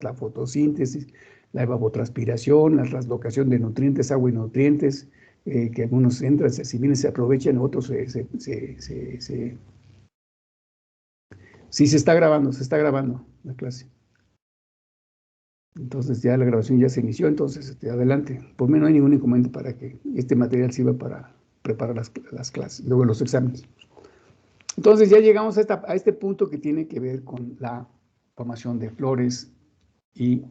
la fotosíntesis, la evapotranspiración, la translocación de nutrientes, agua y nutrientes, que algunos entran, si bien se aprovechan, otros Sí, se está grabando la clase. Entonces ya la grabación ya se inició, entonces adelante. Por mí no hay ningún inconveniente para que este material sirva para preparar las clases, luego los exámenes. Entonces ya llegamos a este punto que tiene que ver con la formación de flores y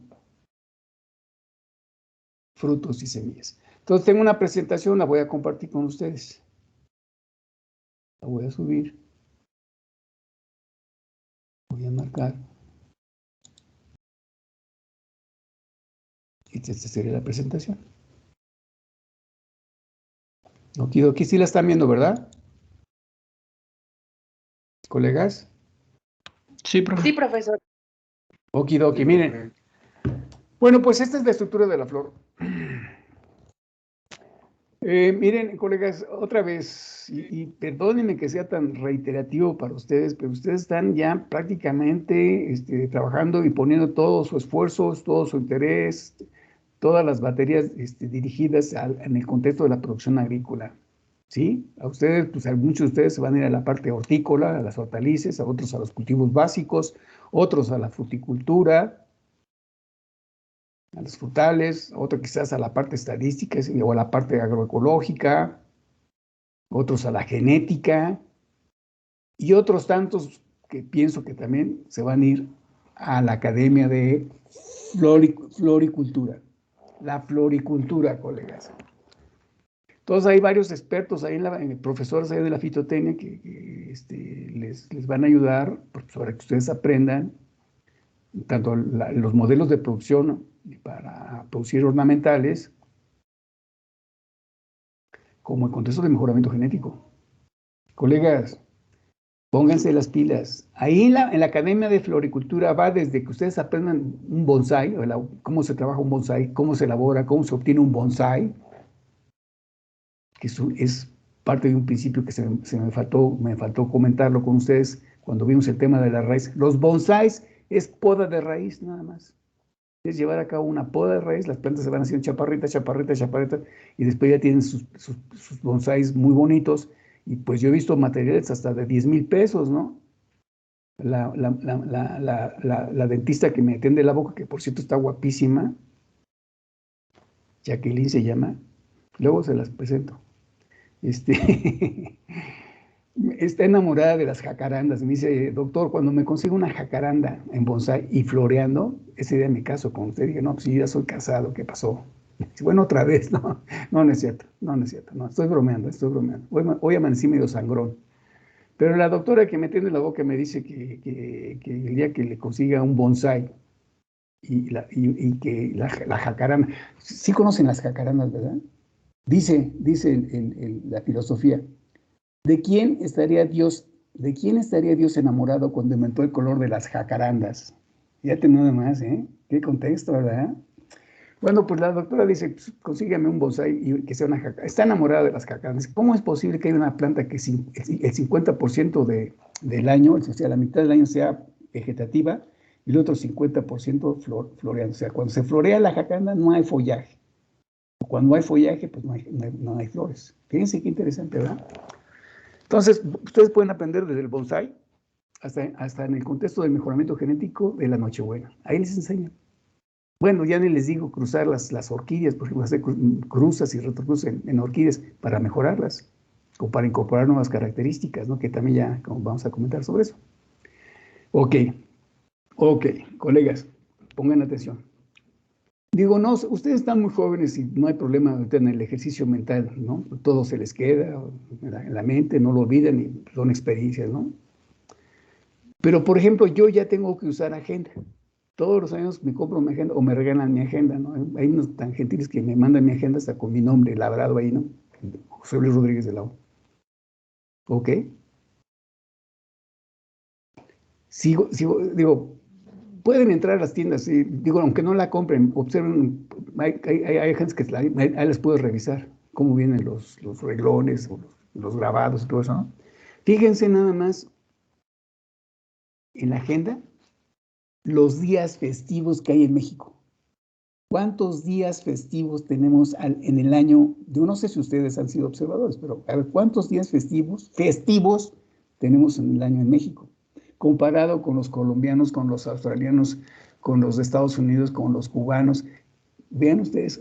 frutos y semillas. Entonces tengo una presentación, la voy a compartir con ustedes. La voy a subir. Voy a marcar. Y esta sería la presentación. Aquí sí la están viendo, ¿verdad? ¿Colegas? Sí, profe. Sí, profesor. Okidoki, miren. Bueno, pues esta es la estructura de la flor. Miren, colegas, otra vez, y perdónenme que sea tan reiterativo para ustedes, pero ustedes están ya prácticamente trabajando y poniendo todo su esfuerzo, todo su interés, todas las baterías dirigidas en el contexto de la producción agrícola. ¿Sí? A ustedes, pues a muchos de ustedes se van a ir a la parte hortícola, a las hortalizas, a otros a los cultivos básicos, otros a la fruticultura, a los frutales, otro quizás a la parte estadística o a la parte agroecológica, otros a la genética y otros tantos que pienso que también se van a ir a la Academia de Floricultura. La floricultura, colegas. Entonces hay varios expertos ahí, profesores ahí de la fitotecnia que les van a ayudar para que ustedes aprendan tanto los modelos de producción para producir ornamentales, como el contexto de mejoramiento genético. Colegas, pónganse las pilas. Ahí en la Academia de Floricultura va desde que ustedes aprendan un bonsai, cómo se trabaja un bonsai, cómo se elabora, cómo se obtiene un bonsai, que es parte de un principio que me faltó comentarlo con ustedes cuando vimos el tema de la raíz. Los bonsáis es poda de raíz nada más. Es llevar a cabo una poda de raíz, las plantas se van haciendo chaparritas, y después ya tienen sus bonsáis muy bonitos, y pues yo he visto materiales hasta de 10,000 pesos, ¿no? La dentista que me atiende la boca, que por cierto está guapísima, Jacqueline se llama, luego se las presento. Está enamorada de las jacarandas. Me dice, doctor, cuando me consigo una jacaranda en bonsai y floreando, ese día me caso con usted. Dije, no, pues yo ya soy casado, ¿qué pasó? Dice, bueno, otra vez, no, no es cierto, no, estoy bromeando. Hoy amanecí medio sangrón. Pero la doctora que me tiene la boca me dice que el día que le consiga un bonsai y que la jacaranda, sí conocen las jacarandas, ¿verdad? Dice la filosofía. ¿De quién estaría Dios enamorado cuando inventó el color de las jacarandas? Fíjate nada más, ¿eh? Qué contexto, ¿verdad? Bueno, pues la doctora dice, pues, consígueme un bonsai y que sea una jacaranda. Está enamorada de las jacarandas. ¿Cómo es posible que haya una planta que el 50% del año, o sea, la mitad del año sea vegetativa y el otro 50% floreando? O sea, cuando se florea la jacaranda no hay follaje. Cuando hay follaje, pues no hay flores. Fíjense qué interesante, ¿verdad? Entonces, ustedes pueden aprender desde el bonsai hasta en el contexto del mejoramiento genético de la Nochebuena. Ahí les enseñan. Bueno, ya ni les digo cruzar las orquídeas, por ejemplo, hacer cruzas y retrocruzas en orquídeas para mejorarlas o para incorporar nuevas características, ¿no? Que también ya vamos a comentar sobre eso. Ok, colegas, pongan atención. Digo, no, ustedes están muy jóvenes y no hay problema en el ejercicio mental, ¿no? Todo se les queda en la mente, no lo olvidan y son experiencias, ¿no? Pero, por ejemplo, yo ya tengo que usar agenda. Todos los años me compro mi agenda o me regalan mi agenda, ¿no? Hay unos tan gentiles que me mandan mi agenda hasta con mi nombre labrado ahí, ¿no? José Luis Rodríguez de la O. ¿Ok? Digo, pueden entrar a las tiendas, y, digo, aunque no la compren, observen, hay agentes que ahí les puedes revisar cómo vienen los reglones, o los grabados y todo eso, ¿no? Fíjense nada más en la agenda los días festivos que hay en México. ¿Cuántos días festivos tenemos en el año? Yo no sé si ustedes han sido observadores, pero a ver, ¿cuántos días festivos tenemos en el año en México? Comparado con los colombianos, con los australianos, con los de Estados Unidos, con los cubanos. Vean ustedes,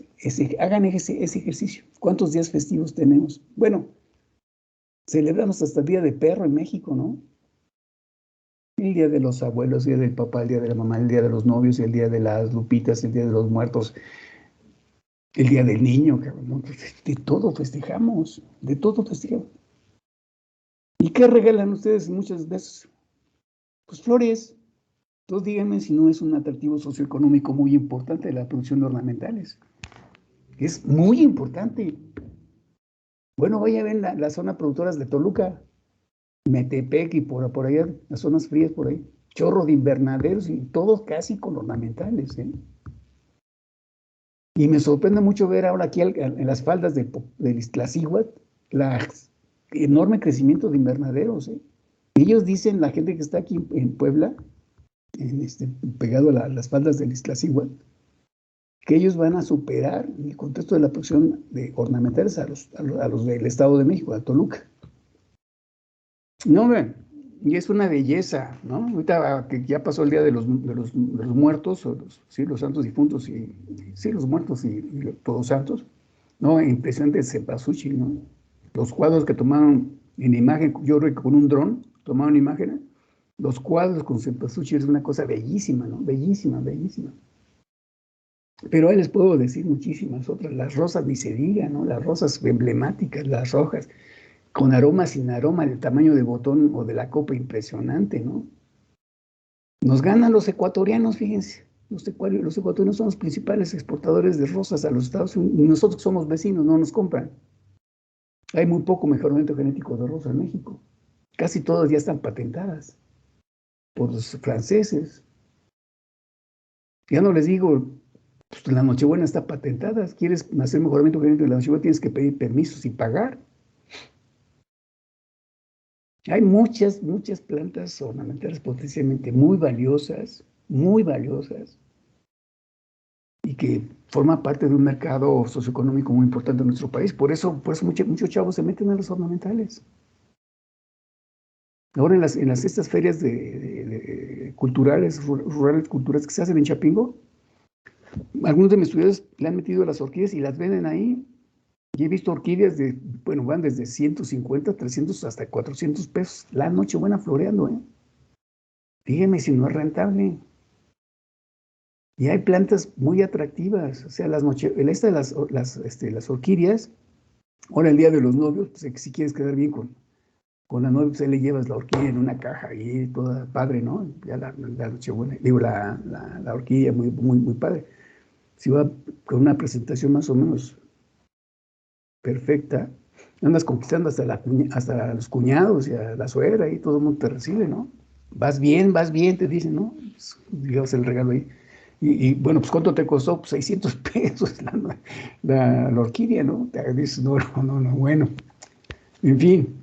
hagan ese ejercicio. ¿Cuántos días festivos tenemos? Bueno, celebramos hasta el Día de Perro en México, ¿no? El Día de los Abuelos, el Día del Papá, el Día de la Mamá, el Día de los Novios, el Día de las Lupitas, el Día de los Muertos, el Día del Niño, cabrón, ¿no? De todo festejamos, de todo festejamos. ¿Y qué regalan ustedes muchas veces? Pues flores. Entonces díganme si no es un atractivo socioeconómico muy importante la producción de ornamentales. Es muy importante. Bueno, vaya a ver la zona productoras de Toluca, Metepec y por allá, las zonas frías por ahí. Chorro de invernaderos y todos casi con ornamentales, ¿eh? Y me sorprende mucho ver ahora aquí en las faldas del Iztaccíhuatl el enorme crecimiento de invernaderos, ¿eh? Ellos dicen, la gente que está aquí en Puebla, pegado a las faldas del Iztaccíhuatl, que ellos van a superar en el contexto de la producción de ornamentales a los del Estado de México, a Toluca. No, ven, y es una belleza, ¿no? Ahorita que ya pasó el día de los muertos, sí, los santos difuntos, sí, los muertos y todos santos, ¿no? Impresionante el cempasúchil, ¿no? Los cuadros que tomaron en imagen, yo creo que con un dron tomaron imágenes, los cuadros con cempasúchil es una cosa bellísima, ¿no? Bellísima, bellísima. Pero ahí les puedo decir muchísimas otras, las rosas ni se diga, ¿no? Las rosas emblemáticas, las rojas con aroma, sin aroma, del tamaño del botón o de la copa, impresionante, ¿no? Nos ganan los ecuatorianos, fíjense. Los ecuatorianos son los principales exportadores de rosas a los Estados Unidos. Y nosotros somos vecinos, no nos compran. Hay muy poco mejoramiento genético de rosas en México. Casi todas ya están patentadas por los franceses. Ya no les digo, pues la Nochebuena está patentada. ¿Quieres hacer mejoramiento genético de la Nochebuena? Tienes que pedir permisos y pagar. Hay muchas, muchas plantas ornamentales potencialmente muy valiosas, y que forman parte de un mercado socioeconómico muy importante en nuestro país. Por eso muchos chavos se meten a los ornamentales. Ahora en estas ferias culturales, rurales culturales que se hacen en Chapingo, algunos de mis estudiantes le han metido las orquídeas y las venden ahí. Y he visto orquídeas bueno, van desde 150, 300 hasta 400 pesos la Nochebuena floreando, ¿eh? Dígame si no es rentable. Y hay plantas muy atractivas, o sea, las orquídeas, ahora el día de los novios, pues si quieres quedar bien con la novia, pues ahí le llevas la orquídea en una caja y toda padre, ¿no? Ya la Nochebuena, digo, la orquídea muy, muy, muy padre. Si va con una presentación más o menos perfecta, andas conquistando hasta los cuñados y a la suegra y todo el mundo te recibe, ¿no? Vas bien, te dicen, ¿no? Pues, llevas el regalo ahí. Bueno, pues ¿cuánto te costó? Pues 600 pesos la orquídea, ¿no? Te dices, no, bueno. En fin,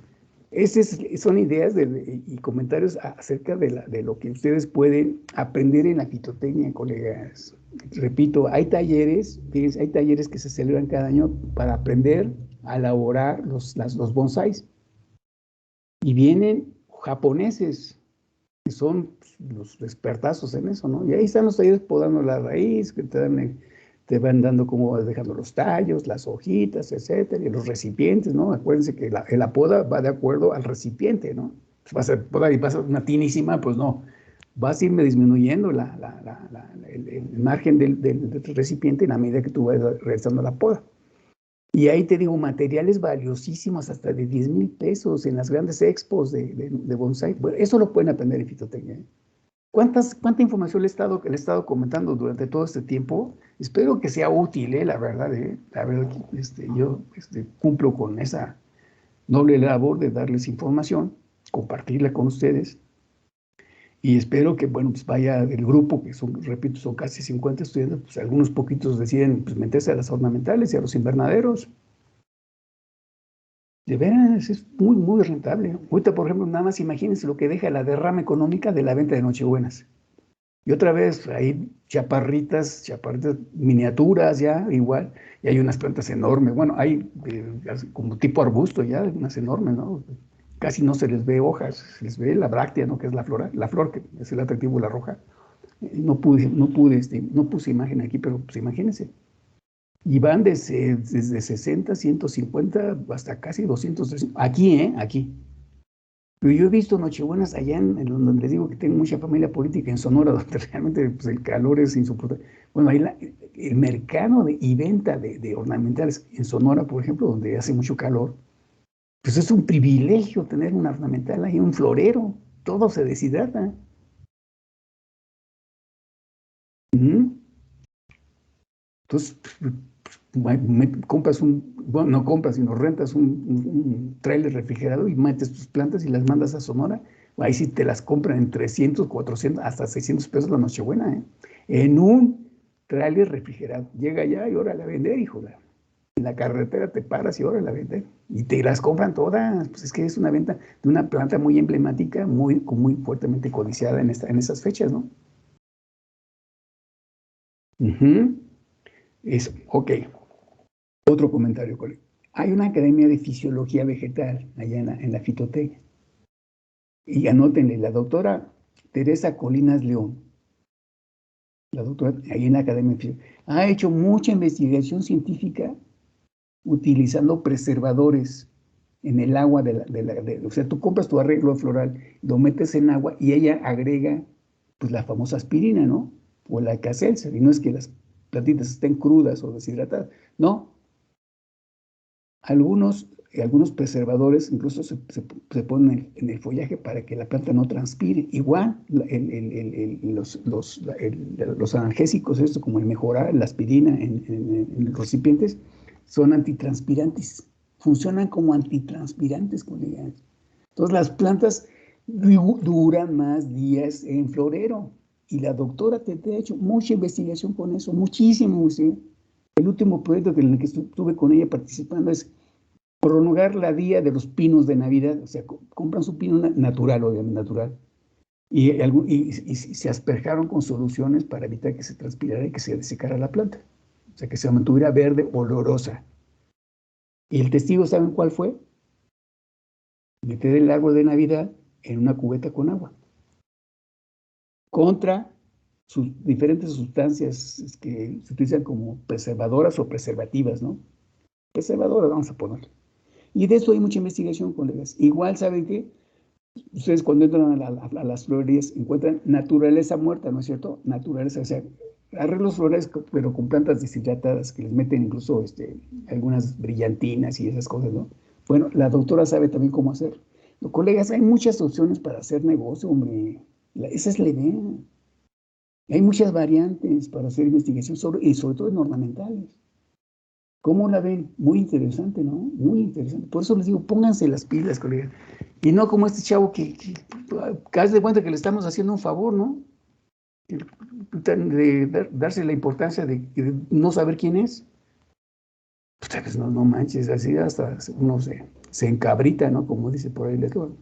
son ideas y comentarios acerca de lo que ustedes pueden aprender en la fitotecnia, colegas. Repito, fíjense, hay talleres que se celebran cada año para aprender a elaborar los bonsáis. Y vienen japoneses, que son los expertazos en eso, ¿no? Y ahí están los talleres podando la raíz, que te van dando cómo vas dejando los tallos, las hojitas, etcétera, y los recipientes, ¿no? Acuérdense que la poda va de acuerdo al recipiente, ¿no? Pues vas a podar y vas a una tinísima, pues no. Vas a irme disminuyendo el margen del recipiente en la medida que tú vas realizando la poda. Y ahí te digo, materiales valiosísimos, hasta de 10,000 pesos en las grandes expos de bonsai. Bueno, eso lo pueden aprender en fitotecnia, ¿eh? ¿Cuánta información le he estado comentando durante todo este tiempo? Espero que sea útil, la verdad, ¿eh? La verdad que yo cumplo con esa noble labor de darles información, compartirla con ustedes. Y espero que, bueno, pues vaya del grupo, que son, repito, son casi 50 estudiantes, pues algunos poquitos deciden pues, meterse a las ornamentales y a los invernaderos. De veras, es muy, muy rentable. Ahorita, por ejemplo, nada más imagínense lo que deja la derrama económica de la venta de Nochebuenas. Y otra vez hay chaparritas miniaturas ya, igual, y hay unas plantas enormes. Bueno, hay como tipo arbusto ya, unas enormes, ¿no? Casi no se les ve hojas, se les ve la bráctea, ¿no? Que es la flor que es el atractivo, la roja. No puse imagen aquí, pero pues imagínense. Y van desde 60, 150 hasta casi 200, 300. Aquí, aquí. Pero yo he visto nochebuenas allá en donde les digo que tengo mucha familia política en Sonora, donde realmente pues, el calor es insoportable. Bueno, ahí el mercado y venta de ornamentales en Sonora, por ejemplo, donde hace mucho calor, pues es un privilegio tener un ornamental ahí, un florero. Todo se deshidrata. Ujú. Entonces, compras bueno, no compras, sino rentas un tráiler refrigerado y metes tus plantas y las mandas a Sonora. Ahí sí te las compran en 300, 400, hasta 600 pesos la Nochebuena, ¿eh? En un tráiler refrigerado. Llega allá y órale a vender, hijo. En la carretera te paras y órale a vender. Y te las compran todas. Pues es que es una venta de una planta muy emblemática, muy fuertemente codiciada en esas fechas, ¿no? Ujú. Eso, ok. Otro comentario, colega. Hay una academia de fisiología vegetal allá en la Fitoteca. Y anótenle, la doctora Teresa Colinas León, la doctora ahí en la academia de fisiología, ha hecho mucha investigación científica utilizando preservadores en el agua o sea, tú compras tu arreglo floral, lo metes en agua y ella agrega, pues, la famosa aspirina, ¿no? O la Alka-Seltzer, y no es que las plantitas estén crudas o deshidratadas, no, algunos preservadores incluso se ponen en el follaje para que la planta no transpire. Igual, los analgésicos, esto como el Mejoral, la aspirina en los recipientes, son antitranspirantes. Funcionan como antitranspirantes, colegas. Entonces, las plantas duran más días en florero. Y la doctora te ha hecho mucha investigación con eso, muchísimo, ¿sí? El último proyecto en el que estuve con ella participando es prolongar la día de los pinos de Navidad. O sea, compran su pino natural, obviamente natural, y se asperjaron con soluciones para evitar que se transpirara y que se desecara la planta. O sea, que se mantuviera verde, olorosa. Y el testigo, ¿saben cuál fue? Meter el árbol de Navidad en una cubeta con agua, contra sus diferentes sustancias que se utilizan como preservadoras o preservativas, ¿no? Preservadoras, vamos a poner. Y de eso hay mucha investigación, colegas. Igual, ¿saben qué? Ustedes cuando entran a las florerías encuentran naturaleza muerta, ¿no es cierto? Naturaleza, o sea, arreglos florales, pero con plantas deshidratadas que les meten incluso algunas brillantinas y esas cosas, ¿no? Bueno, la doctora sabe también cómo hacer. Colegas, hay muchas opciones para hacer negocio, hombre. Esa es la idea. Hay muchas variantes para hacer investigación y sobre todo en ornamentales. ¿Cómo la ven? Muy interesante, ¿no? Muy interesante. Por eso les digo, pónganse las pilas, colega. Y no como este chavo que haz de cuenta que le estamos haciendo un favor, ¿no? Darse la importancia de no saber quién es. Pues tal vez no manches, así hasta uno se encabrita, ¿no? Como dice por ahí el eslogan.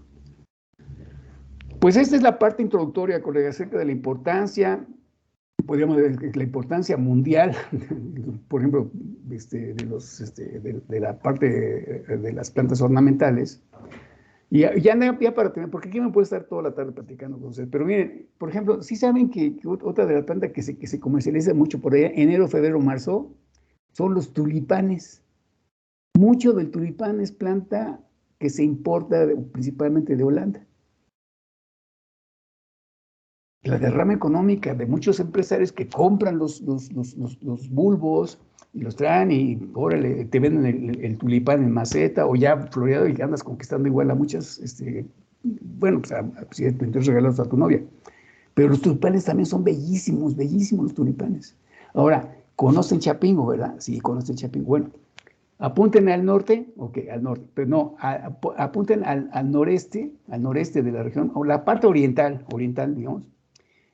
Pues esta es la parte introductoria, colega, acerca de la importancia, podríamos decir, la importancia mundial, por ejemplo, de la parte de las plantas ornamentales. Y ya para terminar, porque aquí me puedo estar toda la tarde platicando con ustedes, pero miren, por ejemplo, sí saben que otra de las plantas que se comercializa mucho por allá, enero, febrero, marzo, son los tulipanes. Mucho del tulipán es planta que se importa principalmente de Holanda. La derrama económica de muchos empresarios que compran los bulbos y los traen y órale, te venden el tulipán en maceta o ya floreado y andas conquistando igual a muchas, bueno, pues si entonces regalos a tu novia. Pero los tulipanes también son bellísimos, bellísimos los tulipanes. Ahora, ¿conocen Chapingo, verdad? Sí, conocen Chapingo. Bueno, apunten al norte, ok, al norte, pero no, apunten al noreste de la región, o la parte oriental, digamos.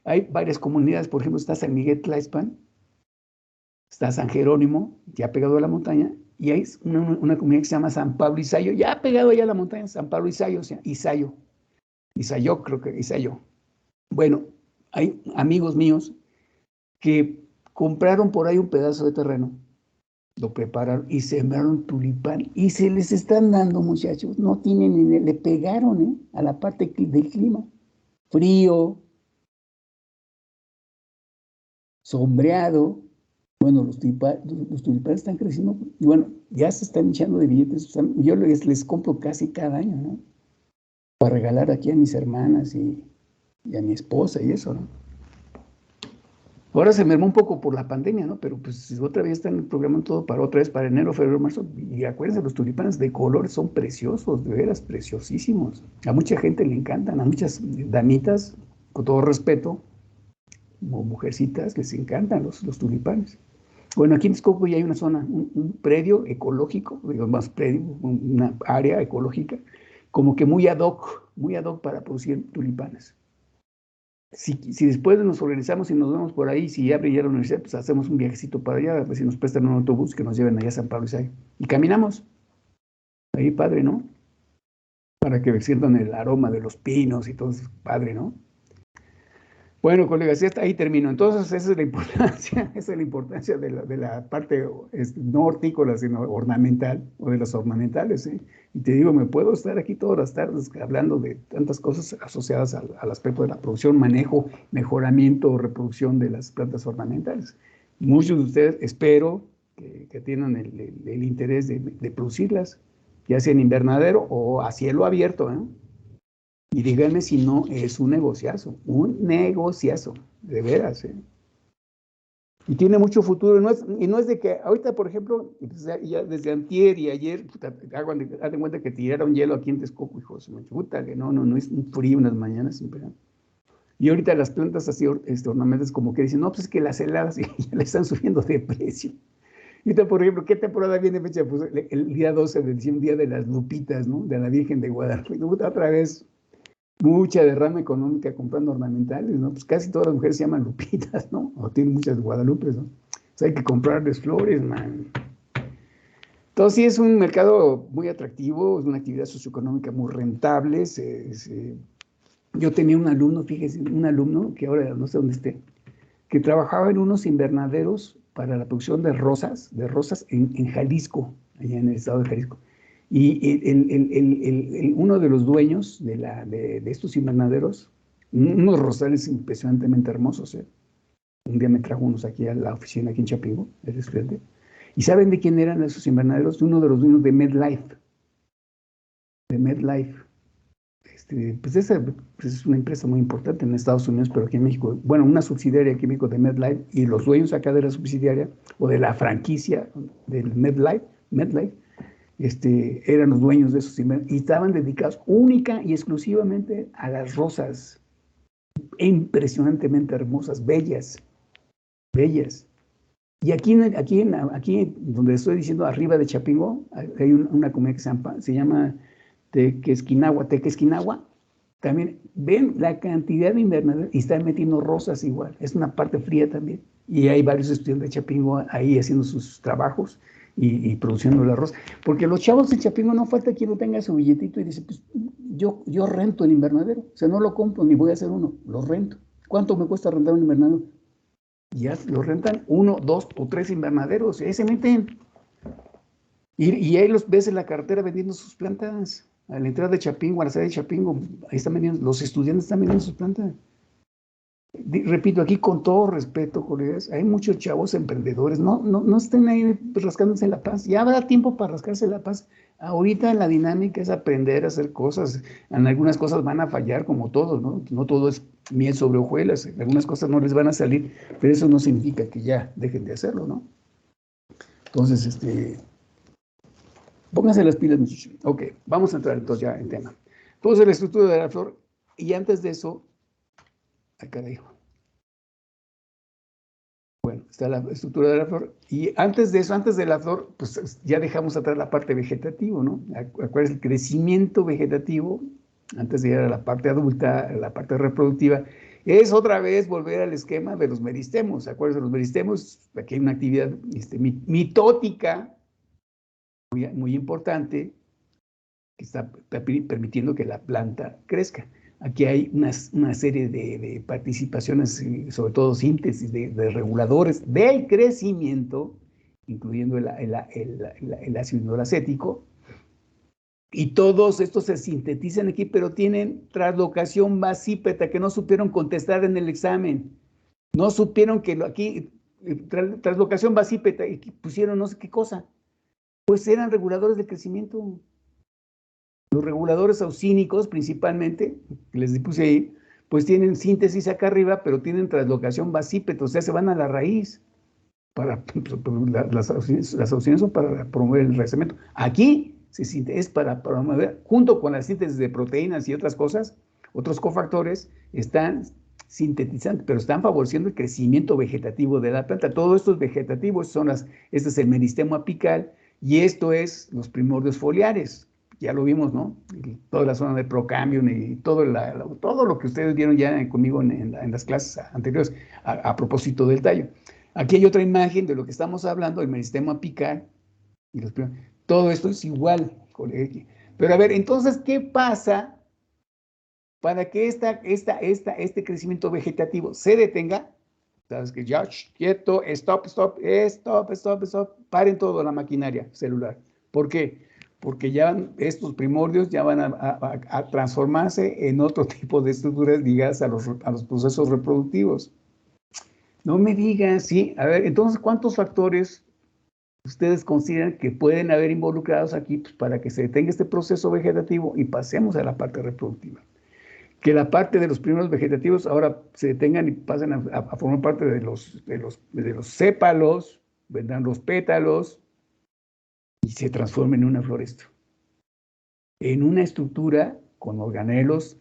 Hay varias comunidades, por ejemplo, está San Miguel Tlaixpan, está San Jerónimo, ya pegado a la montaña, y hay una comunidad que se llama San Pablo Isayo, ya pegado allá a la montaña, San Pablo Isayo, o sea, Isayo, creo que Isayo. Bueno, Hay amigos míos que compraron por ahí un pedazo de terreno, lo prepararon y sembraron tulipán y se les están dando, muchachos. No tienen ni, le pegaron a la parte del clima. Frío, sombreado. Bueno, los tulipanes están creciendo y bueno, ya se están echando de billetes. Yo les compro casi cada año, ¿no? Para regalar aquí a mis hermanas y a mi esposa y eso, ¿no? Ahora se mermó un poco por la pandemia, ¿no? Pero pues otra vez están programando todo para otra vez, para enero, febrero, marzo. Y acuérdense, los tulipanes de colores son preciosos, de veras, preciosísimos. A mucha gente le encantan, a muchas damitas, con todo respeto, o mujercitas, les encantan los tulipanes. Bueno, aquí en Texcoco ya hay una zona, un predio ecológico, digo, más predio, una área ecológica, como que muy ad hoc para producir tulipanes. Si después nos organizamos y nos vemos por ahí, si abre ya la universidad, pues hacemos un viajecito para allá, a ver si nos prestan un autobús que nos lleven allá a San Pablo Isai. Y caminamos. Ahí padre, ¿no? Para que sientan el aroma de los pinos y todo eso, padre, ¿no? Bueno, colegas, ya ahí termino. Entonces, esa es la importancia, esa es la importancia de la parte no hortícola, sino ornamental, o de las ornamentales, ¿eh? Y te digo, me puedo estar aquí todas las tardes hablando de tantas cosas asociadas al aspecto de la producción, manejo, mejoramiento o reproducción de las plantas ornamentales. Muchos de ustedes, espero que tengan el interés de producirlas, ya sea en invernadero o a cielo abierto, ¿eh? Y díganme si no es un negociazo, de veras, ¿eh? Y tiene mucho futuro, y no es de que ahorita, por ejemplo, ya desde antier y ayer, hagan cuenta que tiraron hielo aquí en Texcoco, hijo de su puta, que no es un frío unas mañanas impresionante. Y ahorita las plantas así ornamentales como que dicen, no, pues es que las heladas ya le están subiendo de precio. Y ahorita, por ejemplo, ¿qué temporada viene fecha? Pues el día 12 de diciembre, día de las lupitas, ¿no? De la Virgen de Guadalupe. Otra vez mucha derrama económica comprando ornamentales, ¿no? Pues casi todas las mujeres se llaman Lupitas, ¿no? O tienen muchas Guadalupes, ¿no? Pues hay que comprarles flores, man. Entonces sí es un mercado muy atractivo, es una actividad socioeconómica muy rentable. Yo tenía un alumno, fíjese, un alumno que ahora no sé dónde esté, que trabajaba en unos invernaderos para la producción de rosas en Jalisco, allá en el estado de Jalisco. Y uno de los dueños de estos invernaderos, unos rosales impresionantemente hermosos, ¿eh? Un día me trajo unos aquí a la oficina, aquí en Chapingo, el estudiante. ¿Y saben de quién eran esos invernaderos? Uno de los dueños de MedLife. De MedLife. Pues esa pues es una empresa muy importante en Estados Unidos, pero aquí en México, bueno, una subsidiaria aquí en México de MedLife, y los dueños acá de la subsidiaria o de la franquicia del MedLife, eran los dueños de esos invernaderos y estaban dedicados única y exclusivamente a las rosas, impresionantemente hermosas, bellas, bellas. Y aquí donde estoy diciendo, arriba de Chapingo, hay una comunidad que se llama Tequesquinagua. También ven la cantidad de invernaderos y están metiendo rosas igual. Es una parte fría también. Y hay varios estudiantes de Chapingo ahí haciendo sus trabajos y produciendo la rosa. Porque los chavos de Chapingo no falta quien no tenga su billetito y dice, pues yo rento el invernadero. O sea, no lo compro ni voy a hacer uno, lo rento. ¿Cuánto me cuesta rentar un invernadero? Ya lo rentan 1, 2 o 3 invernaderos, y ahí se meten. Y ahí los ves en la carretera vendiendo sus plantas. A la entrada de Chapingo, a la salida de Chapingo, ahí están vendiendo, los estudiantes están vendiendo sus plantas. Repito, aquí con todo respeto, colegas, hay muchos chavos emprendedores, no estén ahí rascándose la paz, ya habrá tiempo para rascarse la paz. Ahorita la dinámica es aprender a hacer cosas, en algunas cosas van a fallar como todos, ¿no? No todo es miel sobre hojuelas, algunas cosas no les van a salir, pero eso no significa que ya dejen de hacerlo, ¿no? Entonces, pónganse las pilas, muchachos. Ok, vamos a entrar entonces ya en tema. Entonces, la estructura de la flor, y antes de eso, acá dijo. Bueno, está la estructura de la flor. Y antes de eso, antes de la flor, pues ya dejamos atrás la parte vegetativa, ¿no? Acuérdense, el crecimiento vegetativo, antes de llegar a la parte adulta, a la parte reproductiva, es otra vez volver al esquema de los meristemos. Acuérdense, los meristemos, aquí hay una actividad mitótica muy importante que está permitiendo que la planta crezca. Aquí hay una serie de participaciones, sobre todo síntesis de reguladores del crecimiento, incluyendo el ácido indolacético, y todos estos se sintetizan aquí, pero tienen translocación basípeta que no supieron contestar en el examen. No supieron que aquí, translocación basípeta, y pusieron no sé qué cosa. Pues eran reguladores de crecimiento. Los reguladores auxínicos, principalmente, que les puse ahí, pues tienen síntesis acá arriba, pero tienen translocación basípeta, o sea, se van a la raíz. Las auxinias son para promover el enraizamiento. Aquí es para promover, junto con la síntesis de proteínas y otras cosas, otros cofactores, están sintetizando, pero están favoreciendo el crecimiento vegetativo de la planta. Todo esto es vegetativo, este es el meristemo apical, y esto es los primordios foliares. Ya lo vimos, ¿no? Toda la zona de procambium y todo lo que ustedes vieron ya conmigo en las clases anteriores a propósito del tallo. Aquí hay otra imagen de lo que estamos hablando, el meristemo apical. Todo esto es igual. Pero a ver, entonces, ¿qué pasa para que este crecimiento vegetativo se detenga? Sabes que ya, quieto, stop, paren toda la maquinaria celular. ¿Por qué? Porque ya estos primordios ya van a transformarse en otro tipo de estructuras ligadas a los procesos reproductivos. No me digan, sí. A ver, entonces, ¿cuántos factores ustedes consideran que pueden haber involucrados aquí, pues, para que se detenga este proceso vegetativo y pasemos a la parte reproductiva? Que la parte de los primeros vegetativos ahora se detengan y pasen a formar parte de los sépalos, vendrán los pétalos y se transformen en una floresta. En una estructura con organelos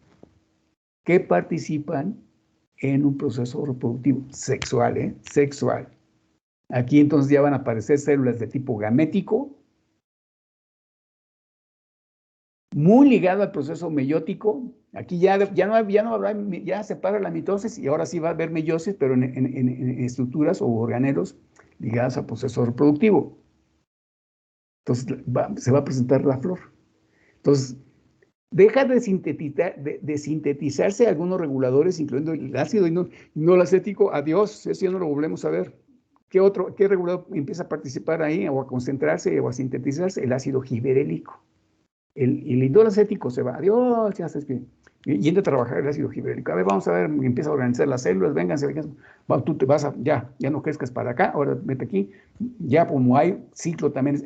que participan en un proceso reproductivo sexual, sexual. Aquí entonces ya van a aparecer células de tipo gamético, muy ligado al proceso meiótico. Aquí ya se para la mitosis y ahora sí va a haber meiosis, pero en estructuras o organelos ligadas al proceso reproductivo. Entonces se va a presentar la flor. Entonces, deja de sintetizarse algunos reguladores, incluyendo el ácido indolacético. Adiós, eso ya no lo volvemos a ver. ¿Qué regulador empieza a participar ahí o a concentrarse o a sintetizarse? El ácido giberélico. El indolacético se va, adiós, ya sabes que, y entra a trabajar el ácido giberélico. A ver, vamos a ver, empieza a organizar las células, vénganse, tú te vas ya no crezcas para acá, ahora vete aquí. Ya como hay ciclo también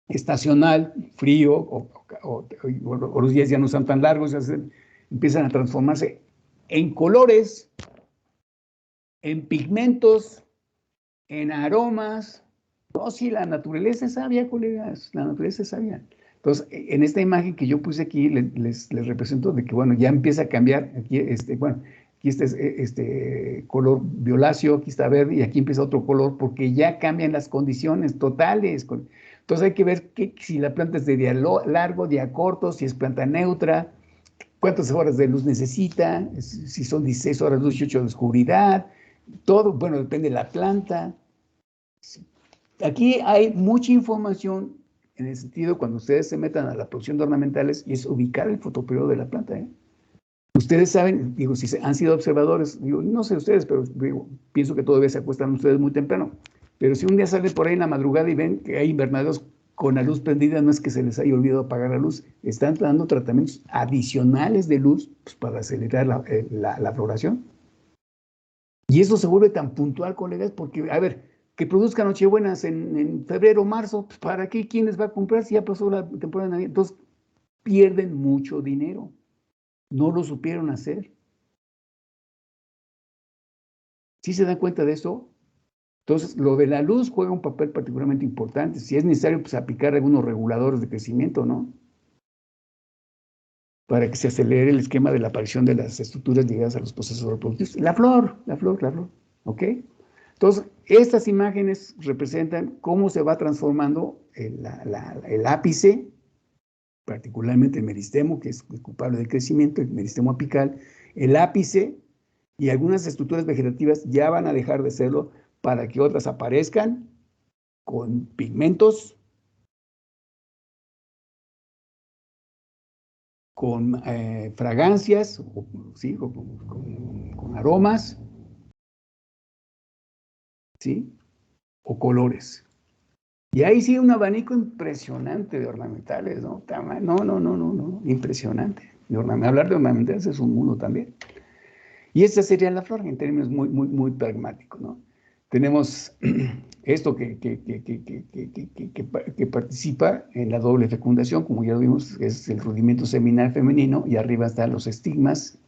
estacional, frío, o los días ya no son tan largos, empiezan a transformarse en colores, en pigmentos, en aromas. No, sí, la naturaleza es sabia, colegas, la naturaleza es sabia. Entonces, en esta imagen que yo puse aquí, les represento de que, bueno, ya empieza a cambiar. Aquí, aquí está este color violáceo, aquí está verde, y aquí empieza otro color, porque ya cambian las condiciones totales. Entonces, hay que ver si la planta es de día largo, día corto, si es planta neutra, cuántas horas de luz necesita, si son 16 horas de luz y 8 de oscuridad. Todo, bueno, depende de la planta. Aquí hay mucha información en el sentido cuando ustedes se metan a la producción de ornamentales y es ubicar el fotoperiodo de la planta. Ustedes saben, digo, si han sido observadores, digo, no sé ustedes, pero digo, pienso que todavía se acuestan ustedes muy temprano. Pero si un día salen por ahí en la madrugada y ven que hay invernaderos con la luz prendida, no es que se les haya olvidado apagar la luz, están dando tratamientos adicionales de luz, pues, para acelerar la floración. Y eso se vuelve tan puntual, colegas, porque, a ver, que produzcan nochebuenas en febrero, marzo, pues, ¿para qué? ¿Quién les va a comprar si ya pasó la temporada de Navidad? Entonces, pierden mucho dinero. No lo supieron hacer. ¿Sí se dan cuenta de eso? Entonces, lo de la luz juega un papel particularmente importante. Si es necesario, pues aplicar algunos reguladores de crecimiento, ¿no? Para que se acelere el esquema de la aparición de las estructuras ligadas a los procesos reproductivos. La flor, ¿ok? Entonces, estas imágenes representan cómo se va transformando el ápice, particularmente el meristemo, que es el culpable del crecimiento, el meristemo apical, el ápice, y algunas estructuras vegetativas ya van a dejar de serlo para que otras aparezcan con pigmentos con fragancias, ¿sí? Con aromas, ¿sí? O colores. Y ahí sí un abanico impresionante de ornamentales, ¿no? No, impresionante. Hablar de ornamentales es un mundo también. Y esta sería la flor en términos muy pragmáticos, ¿no? Tenemos esto que participa en la doble fecundación, como ya lo vimos, es el rudimento seminal femenino, y arriba están los estigmas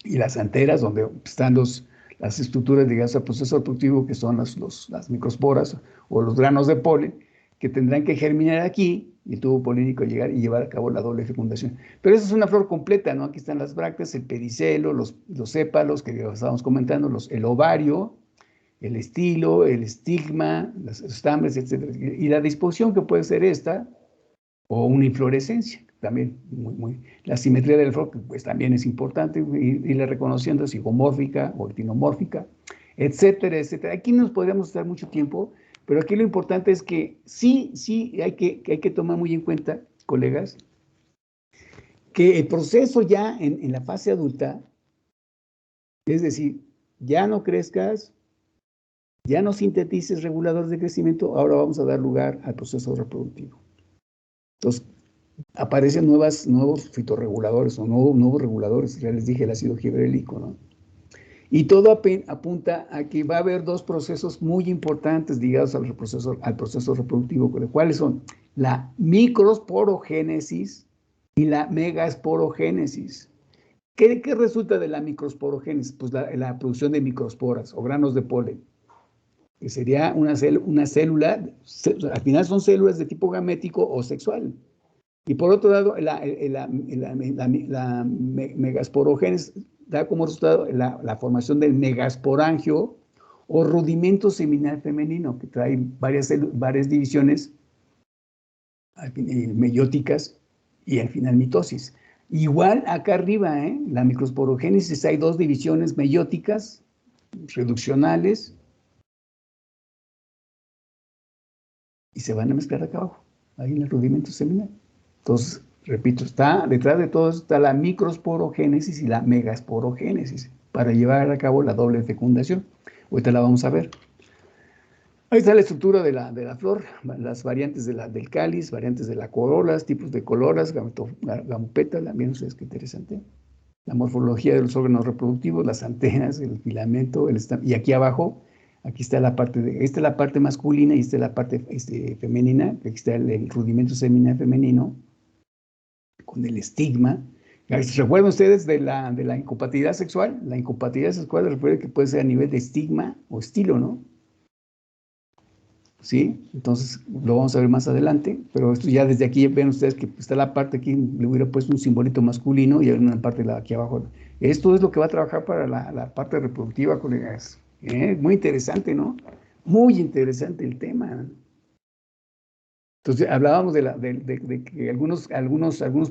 y las anteras, donde están las estructuras ligadas al proceso reproductivo, que son las microsporas o los granos de polen, que tendrán que germinar aquí, y el tubo polínico llegar y llevar a cabo la doble fecundación. Pero esa es una flor completa, ¿no? Aquí están las brácteas, el pedicelo, los sépalos, que ya estábamos comentando, el ovario, el estilo, el estigma, los estambres, etc. Y la disposición que puede ser esta, o una inflorescencia, también la simetría del flor, pues también es importante, irla reconociendo, si homomórfica o actinomórfica, etcétera, etcétera. Aquí nos podríamos estar mucho tiempo, pero aquí lo importante es que sí hay que tomar muy en cuenta, colegas, que el proceso ya en la fase adulta, es decir, ya no crezcas, ya no sintetices reguladores de crecimiento, ahora vamos a dar lugar al proceso reproductivo. Entonces, aparecen nuevos fitorreguladores o nuevos reguladores, ya les dije, el ácido gibberellico, ¿no? Y todo apunta a que va a haber dos procesos muy importantes ligados al proceso reproductivo, ¿cuáles son? La microsporogénesis y la megasporogénesis. ¿Qué resulta de la microsporogénesis? Pues la producción de microsporas o granos de polen, que sería una célula, al final son células de tipo gamético o sexual. Y por otro lado, la megasporogénesis da como resultado la formación del megasporangio o rudimento seminal femenino, que trae varias divisiones meióticas y al final mitosis. Igual acá arriba, la microsporogénesis, hay dos divisiones meióticas, reduccionales, y se van a mezclar acá abajo, ahí en el rudimento seminal. Entonces, repito, detrás de todo eso está la microsporogénesis y la megasporogénesis para llevar a cabo la doble fecundación. Ahorita la vamos a ver. Ahí está la estructura de la flor, las variantes del cáliz, variantes de la corola, tipos de corolas, gampeta, también ustedes qué interesante. La morfología de los órganos reproductivos, las antenas, el filamento, y aquí abajo, aquí está esta es la parte masculina y esta es la parte femenina, aquí está el rudimento seminal femenino, con el estigma. ¿Recuerdan ustedes de la incompatibilidad sexual? La incompatibilidad sexual refiere que puede ser a nivel de estigma o estilo, ¿no? ¿Sí? Entonces lo vamos a ver más adelante, pero esto ya desde aquí ven ustedes que está la parte aquí, le hubiera puesto un simbolito masculino y hay una parte aquí abajo. Esto es lo que va a trabajar para la parte reproductiva, colegas. Muy interesante, ¿no? Muy interesante el tema. Entonces, hablábamos de que algunos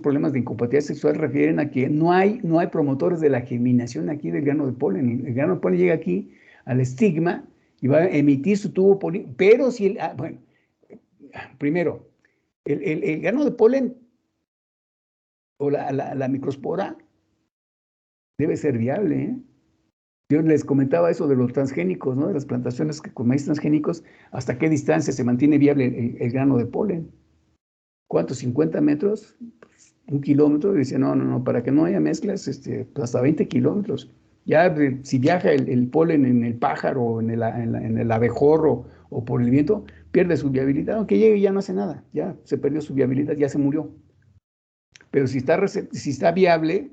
problemas de incompatibilidad sexual refieren a que no hay promotores de la germinación aquí del grano de polen. El grano de polen llega aquí al estigma y va a emitir su tubo polínico. Pero si primero, el grano de polen o la microspora debe ser viable, ¿eh? Yo les comentaba eso de los transgénicos, ¿no? De las plantaciones con maíz transgénicos, ¿hasta qué distancia se mantiene viable el grano de polen? ¿Cuántos? 50 metros, 1 kilómetro, y dice, no, para que no haya mezclas, pues hasta 20 kilómetros. Ya si viaja el polen en el pájaro, o en el abejorro, o por el viento, pierde su viabilidad, aunque llegue y ya no hace nada, ya se perdió su viabilidad, ya se murió. Pero si está viable,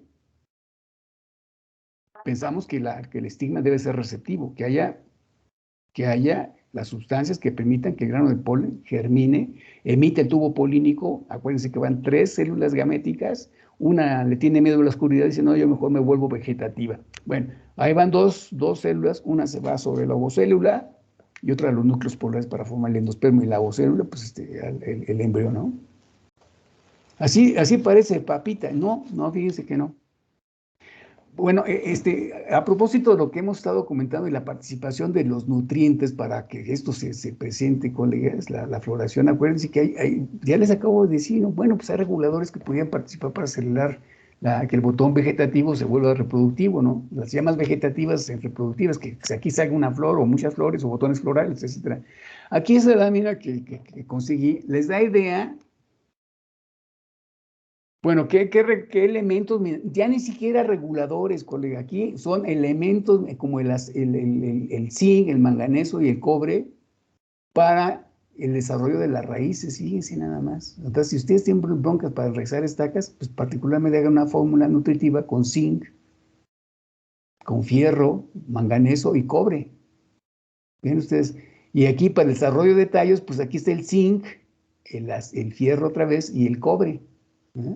pensamos que el estigma debe ser receptivo, que haya las sustancias que permitan que el grano de polen germine, emite el tubo polínico. Acuérdense que van 3 células gaméticas, una le tiene miedo a la oscuridad y dice, no, yo mejor me vuelvo vegetativa. Bueno, ahí van dos células, una se va sobre la ovocélula y otra los núcleos polares para formar el endospermo, y la ovocélula, pues el embrión, ¿no? Así parece papita, no, fíjense que no. Bueno, a propósito de lo que hemos estado comentando y la participación de los nutrientes para que esto se presente, colegas, la floración, acuérdense que ya les acabo de decir, ¿no? Bueno, pues hay reguladores que podrían participar para acelerar que el botón vegetativo se vuelva reproductivo, ¿no? Las llamas vegetativas en reproductivas, que aquí salga una flor o muchas flores o botones florales, etcétera. Aquí esa lámina que conseguí les da idea. Bueno, ¿qué elementos? Ya ni siquiera reguladores, colega. Aquí son elementos como el zinc, el manganeso y el cobre para el desarrollo de las raíces. Fíjense nada más. Entonces, si ustedes tienen broncas para realizar estacas, pues particularmente hagan una fórmula nutritiva con zinc, con fierro, manganeso y cobre. Ven ustedes. Y aquí para el desarrollo de tallos, pues aquí está el zinc, el fierro otra vez y el cobre. ¿Eh?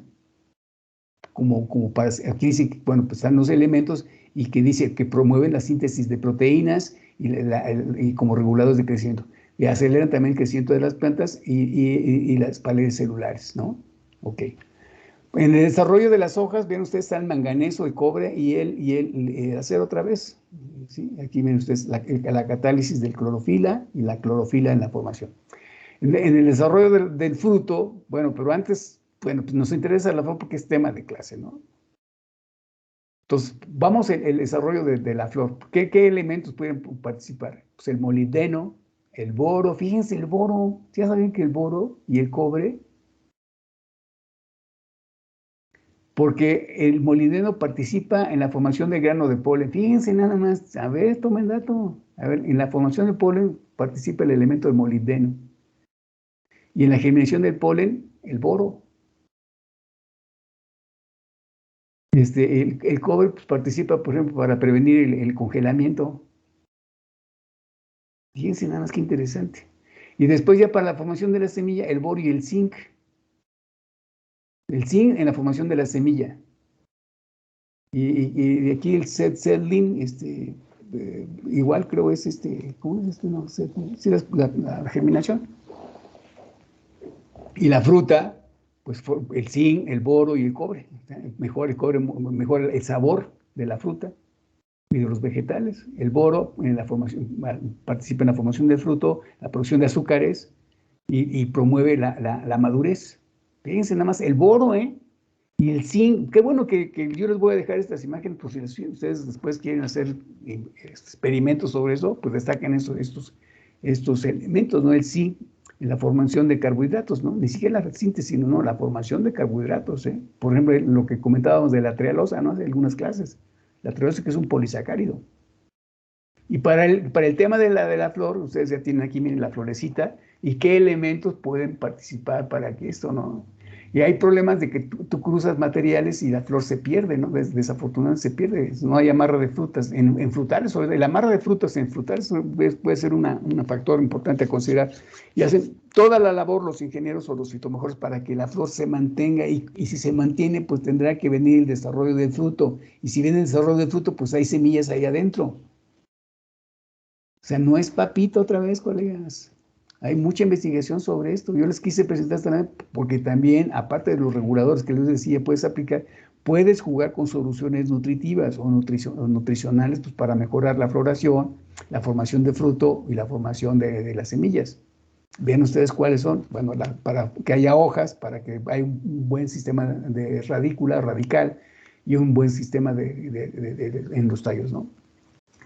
Como para, aquí dice que, bueno, pues están los elementos y que dice que promueven la síntesis de proteínas y como reguladores de crecimiento. Y aceleran también el crecimiento de las plantas y las paredes celulares, ¿no? Ok. En el desarrollo de las hojas, ven ustedes, está el manganeso, el cobre y el acero otra vez. ¿Sí? Aquí ven ustedes la catálisis del clorofila y la clorofila en la formación. En el desarrollo del fruto, bueno, pero antes, bueno, pues nos interesa la flor porque es tema de clase, ¿no? Entonces, vamos el desarrollo de la flor. ¿Qué elementos pueden participar? Pues el molibdeno, el boro. Fíjense, el boro. ¿Ya saben que el boro y el cobre? Porque el molibdeno participa en la formación de grano de polen. Fíjense nada más. A ver, tomen dato. A ver, en la formación de polen participa el elemento de molibdeno. Y en la germinación del polen, el boro. El cobre pues, participa, por ejemplo, para prevenir el congelamiento. Fíjense nada más que interesante. Y después ya para la formación de la semilla, el boro y el zinc. El zinc en la formación de la semilla. Y aquí el seedling, igual creo es ¿cómo es No, sí, la germinación. Y la fruta, pues el zinc, el boro y el cobre. Mejor el cobre, mejor el sabor de la fruta y de los vegetales. El boro en la formación, participa en la formación del fruto, la producción de azúcares y promueve la madurez. Fíjense nada más, el boro, y el zinc. Qué bueno que yo les voy a dejar estas imágenes, por si ustedes después quieren hacer experimentos sobre eso, pues destaquen estos elementos, ¿no? El zinc en la formación de carbohidratos, ¿no? Ni siquiera la síntesis, no, la formación de carbohidratos, ¿eh? Por ejemplo, lo que comentábamos de la trealosa, ¿no? De algunas clases. La trealosa que es un polisacárido. Y para el tema de la flor, ustedes ya tienen aquí, miren, la florecita, y qué elementos pueden participar para que esto, ¿no? Y hay problemas de que tú cruzas materiales y la flor se pierde, ¿no? Desafortunadamente se pierde, no hay amarra de frutas. En frutales, el amarra de frutas en frutales puede ser un factor importante a considerar. Y hacen toda la labor los ingenieros o los fitomejores para que la flor se mantenga y si se mantiene, pues tendrá que venir el desarrollo del fruto. Y si viene el desarrollo del fruto, pues hay semillas ahí adentro. O sea, no es papita otra vez, colegas. Hay mucha investigación sobre esto. Yo les quise presentar también porque también, aparte de los reguladores que les decía, puedes jugar con soluciones nutritivas o nutricionales pues, para mejorar la floración, la formación de fruto y la formación de las semillas. Vean ustedes cuáles son. Bueno, para que haya hojas, para que haya un buen sistema de radícula, radical y un buen sistema en los tallos, ¿no?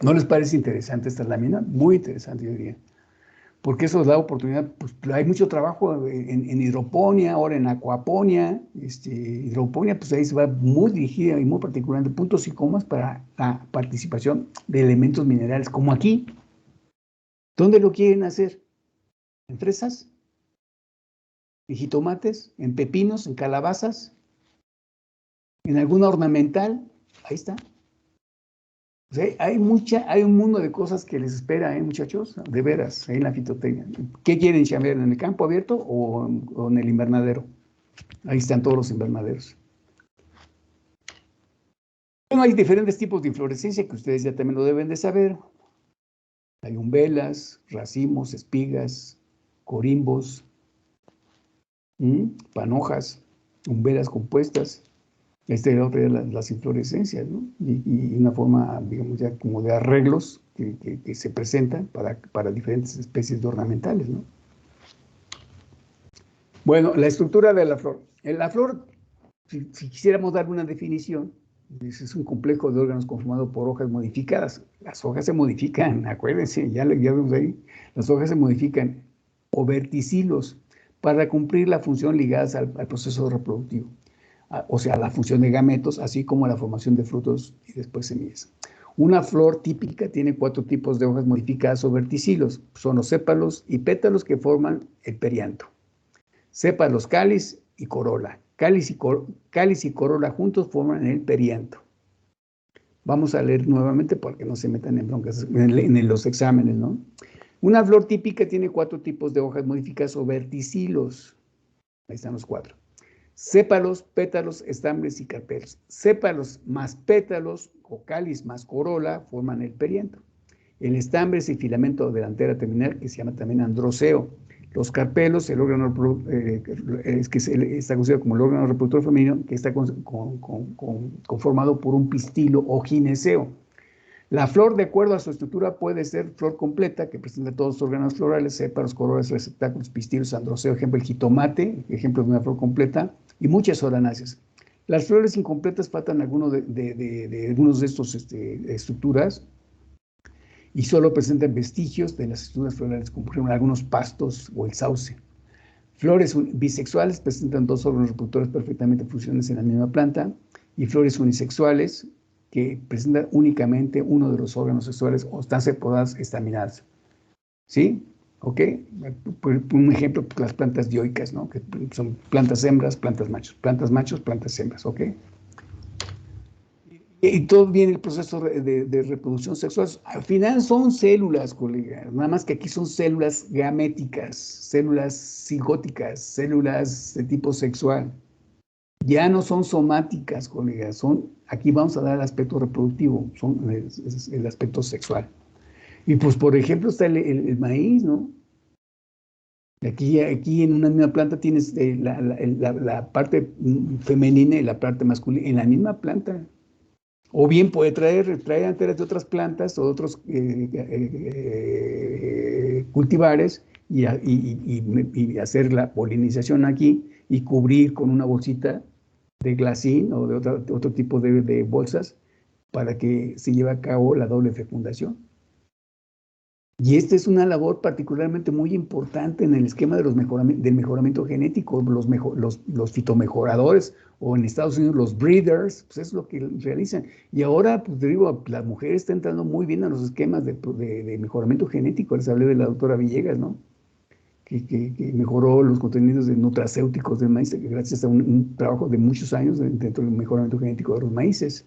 ¿No les parece interesante esta lámina? Muy interesante, yo diría. Porque eso da oportunidad, pues hay mucho trabajo en hidroponía, ahora en acuaponía. Hidroponía, pues ahí se va muy dirigida y muy particularmente puntos y comas para la participación de elementos minerales, como aquí. ¿Dónde lo quieren hacer? ¿En fresas? ¿En jitomates? ¿En pepinos? ¿En calabazas? ¿En alguna ornamental? Ahí está. O sea, hay un mundo de cosas que les espera, muchachos, de veras, ahí en la fitotecnia. ¿Qué quieren chambear? ¿En el campo abierto o en el invernadero? Ahí están todos los invernaderos. Bueno, hay diferentes tipos de inflorescencia que ustedes ya también lo deben de saber. Hay umbelas, racimos, espigas, corimbos, panojas, umbelas compuestas. Esta era otra de las inflorescencias, ¿no? Y una forma, digamos, ya como de arreglos que se presentan para diferentes especies de ornamentales, ¿no? Bueno, la estructura de la flor. La flor, si quisiéramos dar una definición, es un complejo de órganos conformado por hojas modificadas. Las hojas se modifican, acuérdense, ya vemos ahí, las hojas se modifican, o verticilos, para cumplir la función ligada al proceso reproductivo. O sea, la función de gametos, así como la formación de frutos y después semillas. Una flor típica tiene 4 tipos de hojas modificadas o verticilos. Son los sépalos y pétalos que forman el perianto. Sépalos, cáliz y corola. Cáliz y corola juntos forman el perianto. Vamos a leer nuevamente porque no se metan en broncas en los exámenes, ¿no? Una flor típica tiene 4 tipos de hojas modificadas o verticilos. Ahí están los 4. Sépalos, pétalos, estambres y carpelos. Sépalos más pétalos o cáliz más corola forman el perianto. El estambre es el filamento delantera terminal que se llama también androceo. Los carpelos, el órgano que está considerado como el órgano reproductor femenino, que está conformado por un pistilo o gineceo. La flor, de acuerdo a su estructura, puede ser flor completa, que presenta todos los órganos florales, sépalos, corolas, receptáculos, pistilos, androceo, ejemplo, el jitomate, ejemplo de una flor completa, y muchas solanáceas. Las flores incompletas faltan algunos de algunos de estos estructuras y solo presentan vestigios de las estructuras florales, como por ejemplo algunos pastos o el sauce. Flores bisexuales presentan 2 órganos reproductores perfectamente funcionales en la misma planta, y flores unisexuales que presentan únicamente uno de los órganos sexuales o están separadas estaminadas. ¿Sí? ¿Ok? Por un ejemplo, las plantas dioicas, ¿no? Que son plantas hembras, plantas machos, plantas hembras, ¿ok? Y todo viene el proceso de reproducción sexual. Al final son células, colegas, nada más que aquí son células gaméticas, células cigóticas, células de tipo sexual. Ya no son somáticas, colegas, aquí vamos a dar el aspecto reproductivo, son el aspecto sexual. Y pues, por ejemplo, está el maíz, ¿no? Aquí en una misma planta tienes la parte femenina y la parte masculina en la misma planta. O bien puede traer anteras de otras plantas o de otros cultivares y hacer la polinización aquí y cubrir con una bolsita de glacín o de otro tipo de bolsas para que se lleve a cabo la doble fecundación. Y esta es una labor particularmente muy importante en el esquema del mejoramiento genético. Los fitomejoradores, o en Estados Unidos los breeders, pues es lo que realizan. Y ahora, pues te digo, la mujer está entrando muy bien a los esquemas de mejoramiento genético. Les hablé de la doctora Villegas, ¿no? Que mejoró los contenidos de nutracéuticos del maíz gracias a un trabajo de muchos años dentro del mejoramiento genético de los maíces.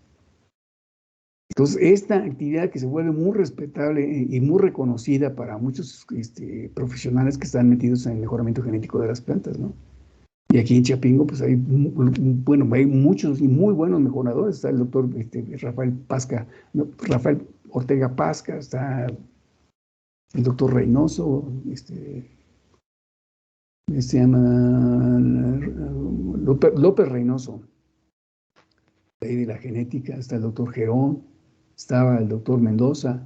Entonces, esta actividad que se vuelve muy respetable y muy reconocida para muchos profesionales que están metidos en el mejoramiento genético de las plantas, ¿no? Y aquí en Chapingo, pues hay muchos y muy buenos mejoradores. Está el doctor Rafael Ortega Pasca, está el doctor Reynoso, se llama López Reynoso, de ahí de la genética, está el doctor Gerón, estaba el doctor Mendoza,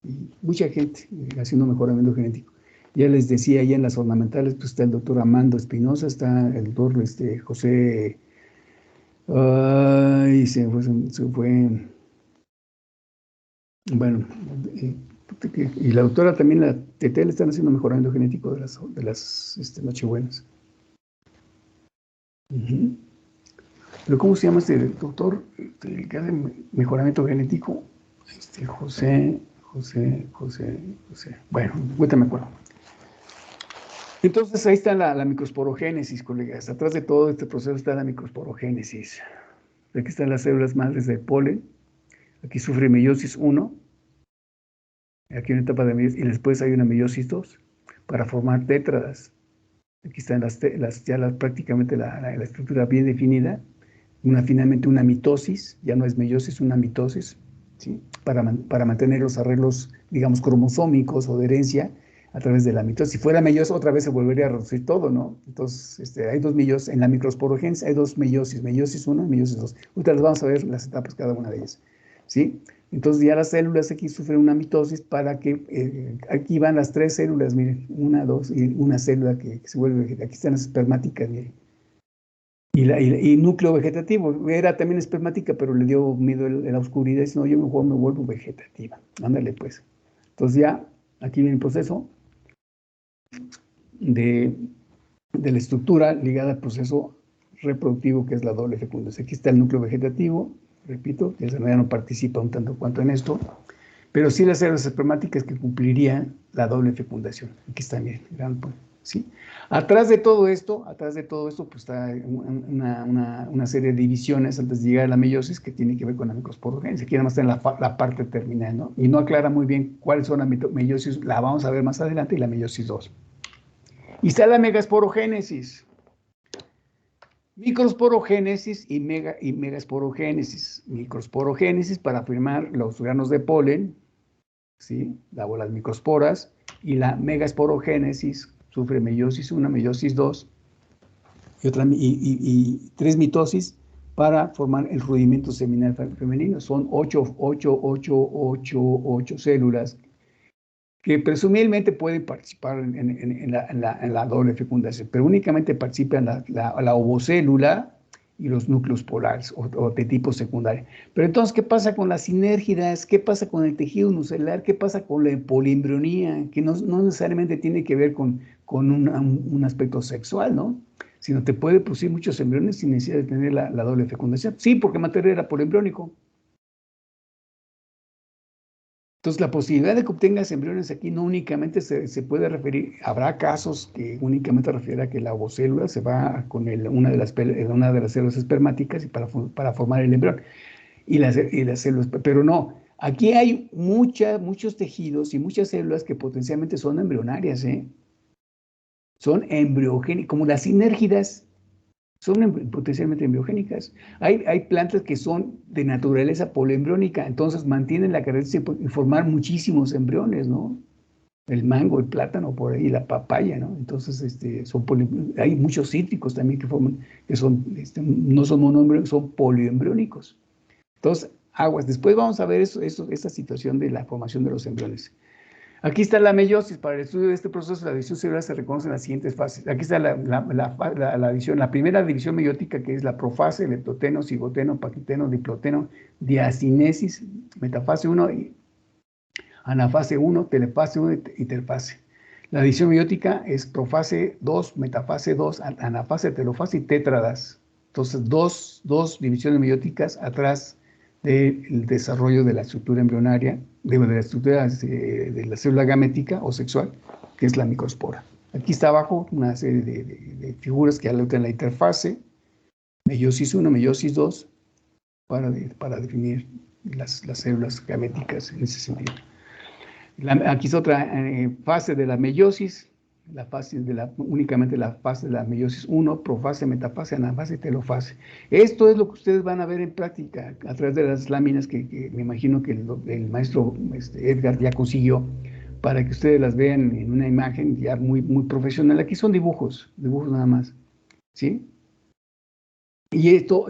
y mucha gente haciendo mejoramiento genético. Ya les decía, ya en las ornamentales, pues está el doctor Amando Espinosa, está el doctor José, ay, se fue, bueno, y la doctora también, la TT, le están haciendo mejoramiento genético de las Nochebuenas. Pero ¿cómo se llama este doctor que hace mejoramiento genético? José. Bueno, ahorita me acuerdo. Entonces ahí está la microsporogénesis, colegas. Atrás de todo este proceso está la microsporogénesis. Aquí están las células madres del polen. Aquí sufre meiosis 1. Aquí una etapa de meiosis. Y después hay una meiosis 2 para formar tétradas. Aquí están prácticamente la estructura bien definida. Finalmente una mitosis, ya no es meiosis, una mitosis, ¿sí? Para mantener los arreglos, digamos, cromosómicos o de herencia a través de la mitosis. Si fuera meiosis, otra vez se volvería a reducir todo, ¿no? Entonces, hay dos meiosis, en la microsporogénesis hay dos meiosis, meiosis 1 y meiosis 2. Ahorita las vamos a ver las etapas cada una de ellas, ¿sí? Entonces ya las células aquí sufren una mitosis para que, aquí van las tres células, miren, una, dos, y una célula que se vuelve, aquí están las espermáticas, miren. Y núcleo vegetativo, era también espermática, pero le dio miedo en la oscuridad, y dice, no, yo mejor me vuelvo vegetativa. Ándale, pues. Entonces ya, aquí viene el proceso de la estructura ligada al proceso reproductivo, que es la doble fecundación. Aquí está el núcleo vegetativo, repito, que ya no participa un tanto cuanto en esto, pero sí las células espermáticas que cumplirían la doble fecundación. Aquí está, miren, ¿sí? Atrás de todo esto, pues está una serie de divisiones antes de llegar a la meiosis que tiene que ver con la microsporogénesis. Aquí nada más está en la parte terminal, ¿no? Y no aclara muy bien cuáles son las meiosis, la vamos a ver más adelante, y la meiosis 2. Y está la megasporogénesis. Microsporogénesis y megasporogénesis. Microsporogénesis para formar los granos de polen, ¿sí? Las microsporas. Y la megasporogénesis sufre meiosis 1, meiosis 2 y tres mitosis para formar el rudimento seminal femenino. Son 8 células que presumiblemente pueden participar en la doble fecundación, pero únicamente participan la ovocélula y los núcleos polares o de tipo secundario. Pero entonces, ¿qué pasa con las sinérgidas? ¿Qué pasa con el tejido unicelular? ¿Qué pasa con la poliembrionía? Que no necesariamente tiene que ver con un aspecto sexual, ¿no? Sino te puede producir muchos embriones sin necesidad de tener la doble fecundación. Sí, porque material era poliembriónico. Entonces, la posibilidad de que obtengas embriones aquí no únicamente se puede referir, habrá casos que únicamente refiere a que la ovocélula se va con una de las células espermáticas y para formar el embrión y las células, pero no, aquí hay muchos tejidos y muchas células que potencialmente son embrionarias, ¿eh? Son embriogénicas, como las sinérgidas. Son potencialmente embriogénicas. Hay plantas que son de naturaleza poliembriónica, entonces mantienen la característica de formar muchísimos embriones, ¿no? El mango, el plátano, por ahí, la papaya, ¿no? Entonces, hay muchos cítricos también que son, no son monoembriónicos, son poliembriónicos. Entonces, aguas. Después vamos a ver esta situación de la formación de los embriones. Aquí está la meiosis. Para el estudio de este proceso, la división celular se reconoce en las siguientes fases. Aquí está la división, la primera división meiótica, que es la profase, leptoteno, cigoteno, paquiteno, diploteno, diacinesis, metafase 1, anafase 1, telefase 1 y telfase. La división meiótica es profase 2, metafase 2, anafase, telofase y tétradas. Entonces, dos divisiones meióticas atrás del desarrollo de la estructura embrionaria, de la estructura de la célula gamética o sexual, que es la microspora. Aquí está abajo una serie de figuras que alertan la interfase, meiosis 1, meiosis 2, para definir las células gaméticas en ese sentido. Aquí es otra fase de la meiosis, únicamente la fase de la meiosis 1, profase, metafase, anafase y telofase. Esto es lo que ustedes van a ver en práctica a través de las láminas que me imagino que el maestro Edgar ya consiguió para que ustedes las vean en una imagen ya muy, muy profesional. Aquí son dibujos nada más, ¿sí? Y esto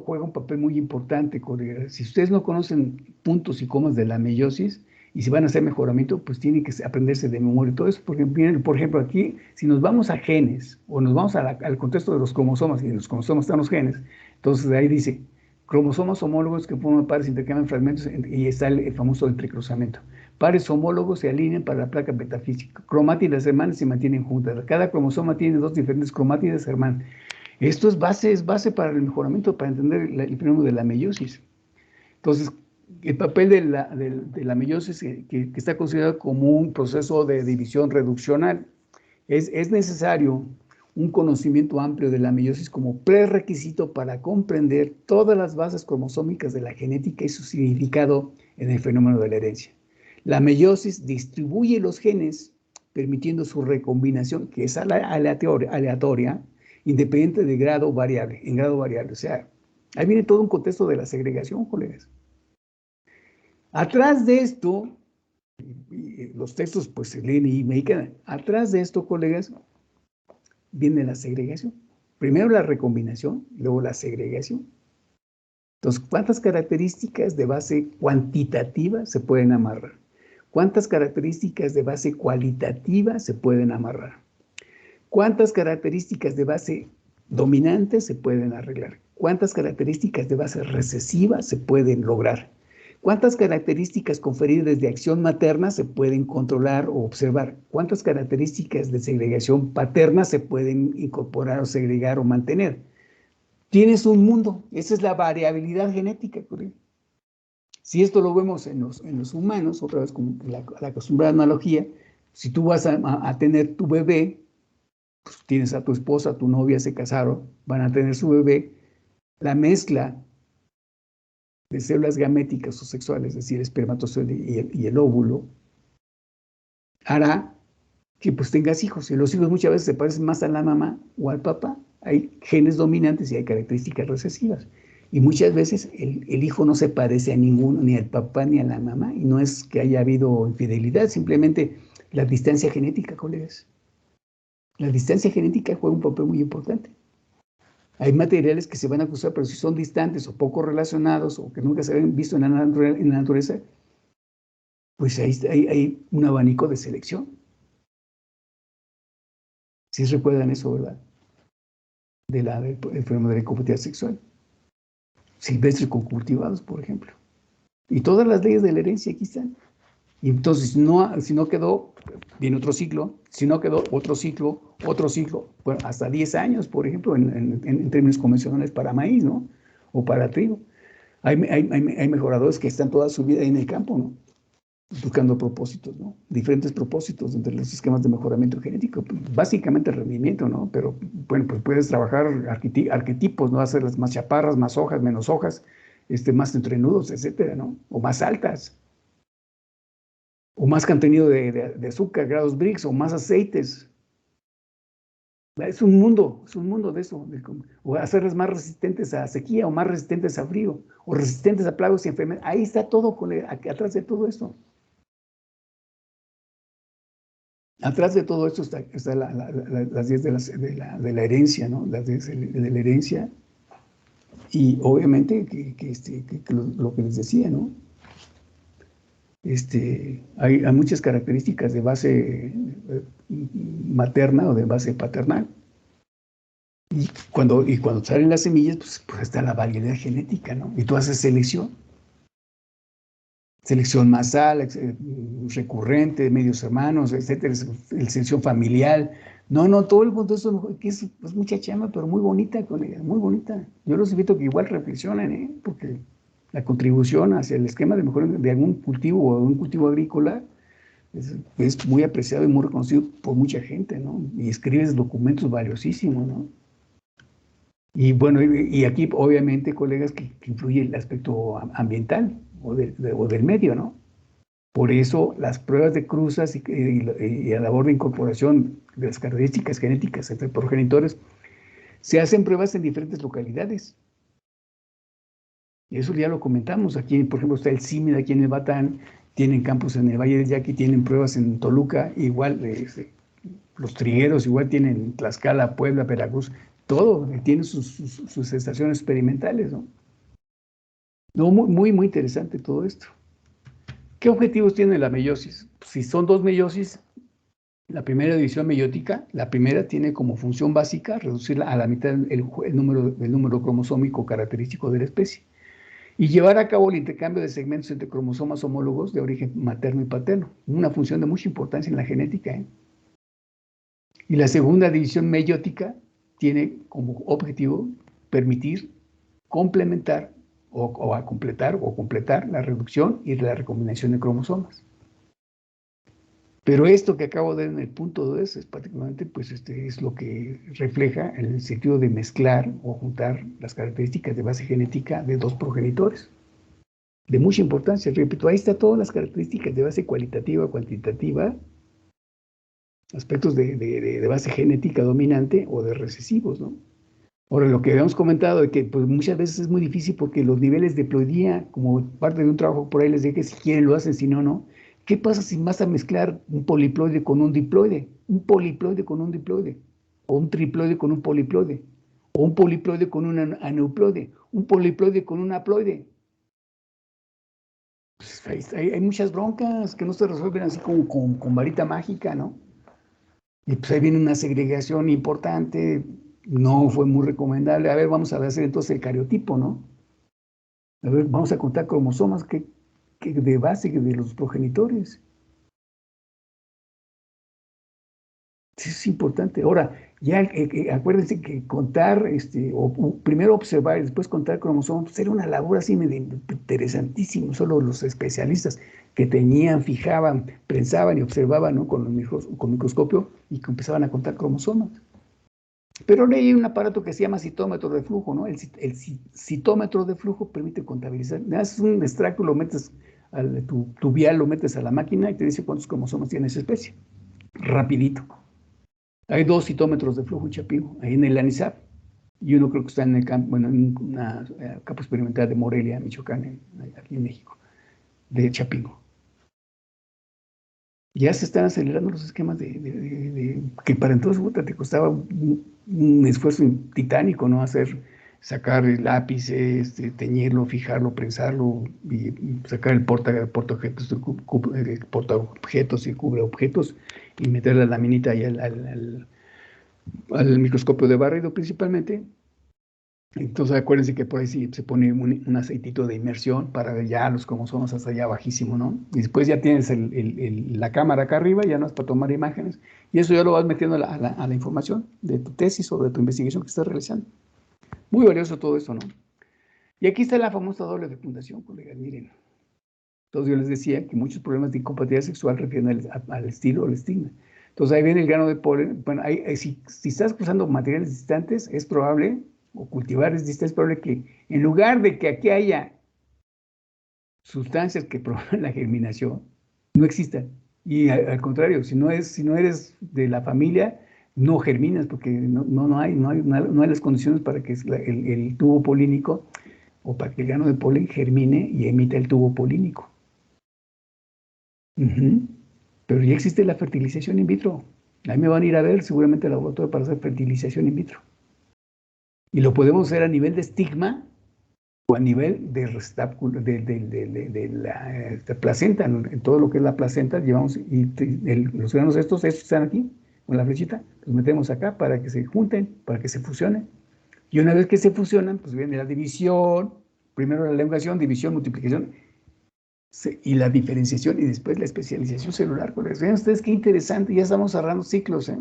juega un papel muy importante, colegas. Si ustedes no conocen puntos y comas de la meiosis, y si van a hacer mejoramiento, pues tienen que aprenderse de memoria todo eso, porque por ejemplo aquí, si nos vamos a genes, o nos vamos al contexto de los cromosomas, y en los cromosomas están los genes, entonces ahí dice, cromosomas homólogos que forman pares intercambian fragmentos, y está el famoso entrecruzamiento. Pares homólogos se alinean para la placa metafísica. Cromátidas hermanas se mantienen juntas. Cada cromosoma tiene dos diferentes cromátidas hermanas. Esto es base para el mejoramiento, para entender el fenómeno de la meiosis. Entonces, el papel de la meiosis, que está considerado como un proceso de división reduccional, es necesario un conocimiento amplio de la meiosis como prerequisito para comprender todas las bases cromosómicas de la genética y su significado en el fenómeno de la herencia. La meiosis distribuye los genes, permitiendo su recombinación, que es aleatoria, independiente de grado variable, en grado variable. O sea, ahí viene todo un contexto de la segregación, colegas. Atrás de esto y los textos pues se leen y me quedan. Atrás de esto, colegas, viene la segregación. Primero la recombinación, luego la segregación. Entonces, ¿cuántas características de base cuantitativa se pueden amarrar? ¿Cuántas características de base cualitativa se pueden amarrar? ¿Cuántas características de base dominante se pueden arreglar? ¿Cuántas características de base recesiva se pueden lograr? ¿Cuántas características conferidas de acción materna se pueden controlar o observar? ¿Cuántas características de segregación paterna se pueden incorporar o segregar o mantener? Tienes un mundo, esa es la variabilidad genética. Si esto lo vemos en los humanos, otra vez como la acostumbrada analogía, si tú vas a tener tu bebé, pues tienes a tu esposa, a tu novia, se casaron, van a tener su bebé, la mezcla de células gaméticas o sexuales, es decir, el espermatozoide y el óvulo, hará que pues tengas hijos. Y los hijos muchas veces se parecen más a la mamá o al papá. Hay genes dominantes y hay características recesivas. Y muchas veces el hijo no se parece a ninguno, ni al papá ni a la mamá. Y no es que haya habido infidelidad, simplemente la distancia genética, colegas. La distancia genética juega un papel muy importante. Hay materiales que se van a cruzar, pero si son distantes o poco relacionados o que nunca se habían visto en la naturaleza, pues hay un abanico de selección. Si recuerdan eso, ¿verdad? Del fenómeno de la incompatibilidad sexual. Silvestres con cultivados, por ejemplo. Y todas las leyes de la herencia aquí están. Y entonces, si no quedó, viene otro ciclo. Si no quedó, otro ciclo. Bueno, hasta 10 años, por ejemplo, en términos convencionales para maíz, ¿no? O para trigo. Hay mejoradores que están toda su vida ahí en el campo, ¿no? Buscando propósitos, ¿no? Diferentes propósitos entre los esquemas de mejoramiento genético. Básicamente el rendimiento, ¿no? Pero, bueno, pues puedes trabajar arquetipos, ¿no? Hacerlas más chaparras, más hojas, menos hojas, más entrenudos, etcétera, ¿no? O más altas. O más contenido de azúcar, grados Brix, o más aceites. Es un mundo de eso. O hacerlas más resistentes a sequía, o más resistentes a frío, o resistentes a plagas y enfermedades. Ahí está todo, atrás de todo esto. Atrás de todo esto está las 10 de la herencia, ¿no? Las 10 de la herencia. Y obviamente lo que les decía, ¿no? Hay muchas características de base materna o de base paternal. Y cuando salen las semillas, pues está la variedad genética, ¿no? Y tú haces selección. Selección masal, recurrente, medios hermanos, etcétera, selección familiar. No, todo el mundo eso que es mucha chamba, pero muy bonita, colega, muy bonita. Yo los invito a que igual reflexionen, porque la contribución hacia el esquema de mejora de algún cultivo o de un cultivo agrícola es muy apreciado y muy reconocido por mucha gente, ¿no? Y escribes documentos valiosísimos, ¿no? Y bueno, y aquí obviamente, colegas, que influye el aspecto ambiental o del medio, ¿no? Por eso las pruebas de cruzas y la labor de incorporación de las características genéticas entre progenitores se hacen pruebas en diferentes localidades. Y eso ya lo comentamos. Aquí, por ejemplo, está el CIMID aquí en el Batán, tienen campus en el Valle del Yaqui, tienen pruebas en Toluca, igual los trigueros, igual tienen Tlaxcala, Puebla, Veracruz, todo, tienen sus estaciones experimentales, ¿no? No, muy interesante todo esto. ¿Qué objetivos tiene la meiosis? Si son 2 meiosis, la primera división meiótica, la primera tiene como función básica reducir a la mitad el número cromosómico característico de la especie y llevar a cabo el intercambio de segmentos entre cromosomas homólogos de origen materno y paterno, una función de mucha importancia en la genética, ¿eh? Y la segunda división meiótica tiene como objetivo permitir complementar o a completar la reducción y la recombinación de cromosomas. Pero esto que acabo de ver en el punto 2 es particularmente, pues es lo que refleja en el sentido de mezclar o juntar las características de base genética de 2 progenitores. De mucha importancia, repito, ahí está todas las características de base cualitativa, cuantitativa, aspectos de base genética dominante o de recesivos, ¿no? Ahora, lo que habíamos comentado de que pues, muchas veces es muy difícil porque los niveles de ploidía, como parte de un trabajo por ahí les dije que si quieren lo hacen, si no, no, ¿Qué pasa si vas a mezclar un poliploide con un diploide? Un poliploide con un diploide, o un triploide con un poliploide, o un poliploide con un aneuploide, un poliploide con un haploide. Pues hay muchas broncas que no se resuelven así como con varita mágica, ¿no? Y pues ahí viene una segregación importante, no fue muy recomendable. A ver, vamos a hacer entonces el cariotipo, ¿no? A ver, vamos a contar cromosomas que de base de los progenitores. Eso es importante. Ahora, ya acuérdense que contar, primero observar y después contar cromosomas, pues era una labor así interesantísima. Solo los especialistas que tenían, fijaban, pensaban y observaban, ¿no? Con microscopio y que empezaban a contar cromosomas. Pero ahora hay un aparato que se llama citómetro de flujo, ¿no? El citómetro de flujo permite contabilizar. Le haces un extracto, lo metes, tu vial lo metes a la máquina y te dice cuántos cromosomas tiene esa especie. Rapidito. Hay 2 citómetros de flujo Chapingo, ahí en el ANISAP, y uno creo que está en el campo, bueno, en una campo experimental de Morelia, Michoacán, aquí en México, de Chapingo. Ya se están acelerando los esquemas que para entonces te costaba un esfuerzo titánico, ¿no? Sacar el lápiz, teñirlo, fijarlo, prensarlo, y sacar el portaobjetos y cubreobjetos, y meter la laminita ahí al microscopio de barrido principalmente. Entonces acuérdense que por ahí sí se pone un aceitito de inmersión para ver ya los cromosomas hasta allá bajísimo, ¿no? Y después ya tienes la cámara acá arriba, ya no es para tomar imágenes, y eso ya lo vas metiendo a la información de tu tesis o de tu investigación que estás realizando. Muy valioso todo esto, ¿no? Y aquí está la famosa doble fecundación, colegas, miren. Entonces yo les decía que muchos problemas de incompatibilidad sexual refieren al estilo o al estigma. Entonces ahí viene el grano de polen. Bueno, si estás cruzando materiales distantes, es probable, o cultivares distantes, es probable que en lugar de que aquí haya sustancias que promuevan la germinación, no existan. Y al contrario, si no eres de la familia, no germinas, porque no hay las condiciones para que el tubo polínico o para que el grano de polen germine y emita el tubo polínico. Pero ya existe la fertilización in vitro. Ahí me van a ir a ver seguramente al laboratorio para hacer fertilización in vitro. Y lo podemos hacer a nivel de estigma o a nivel de la placenta. En todo lo que es la placenta, llevamos los granos estos están aquí, con la flechita, los metemos acá para que se junten, para que se fusionen. Y una vez que se fusionan, pues viene la división, primero la elongación, división, multiplicación, y la diferenciación y después la especialización celular. Vean ustedes qué interesante, ya estamos cerrando ciclos, ¿eh?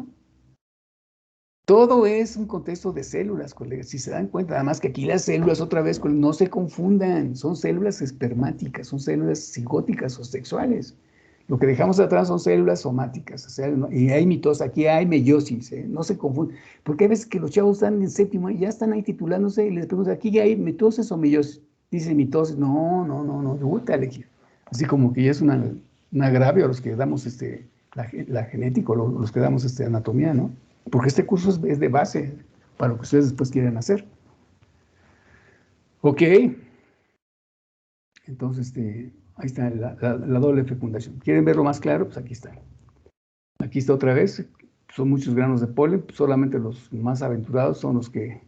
Todo es un contexto de células, colegas, si se dan cuenta. Además que aquí las células, otra vez, no se confundan, son células espermáticas, son células cigóticas o sexuales. Lo que dejamos atrás son células somáticas, o sea, y hay mitosis, aquí hay meiosis, no se confunden. Porque hay veces que los chavos están en séptimo y ya están ahí titulándose y les preguntan, ¿aquí hay mitosis o meiosis? Dice mitosis, no, así como que ya es un agravio a los que damos la genética, los que damos anatomía, ¿no? Porque este curso es de base para lo que ustedes después quieren hacer. Ok. Entonces, ahí está la doble fecundación. ¿Quieren verlo más claro? Pues aquí está. Aquí está otra vez. Son muchos granos de polen. Solamente los más aventurados son los que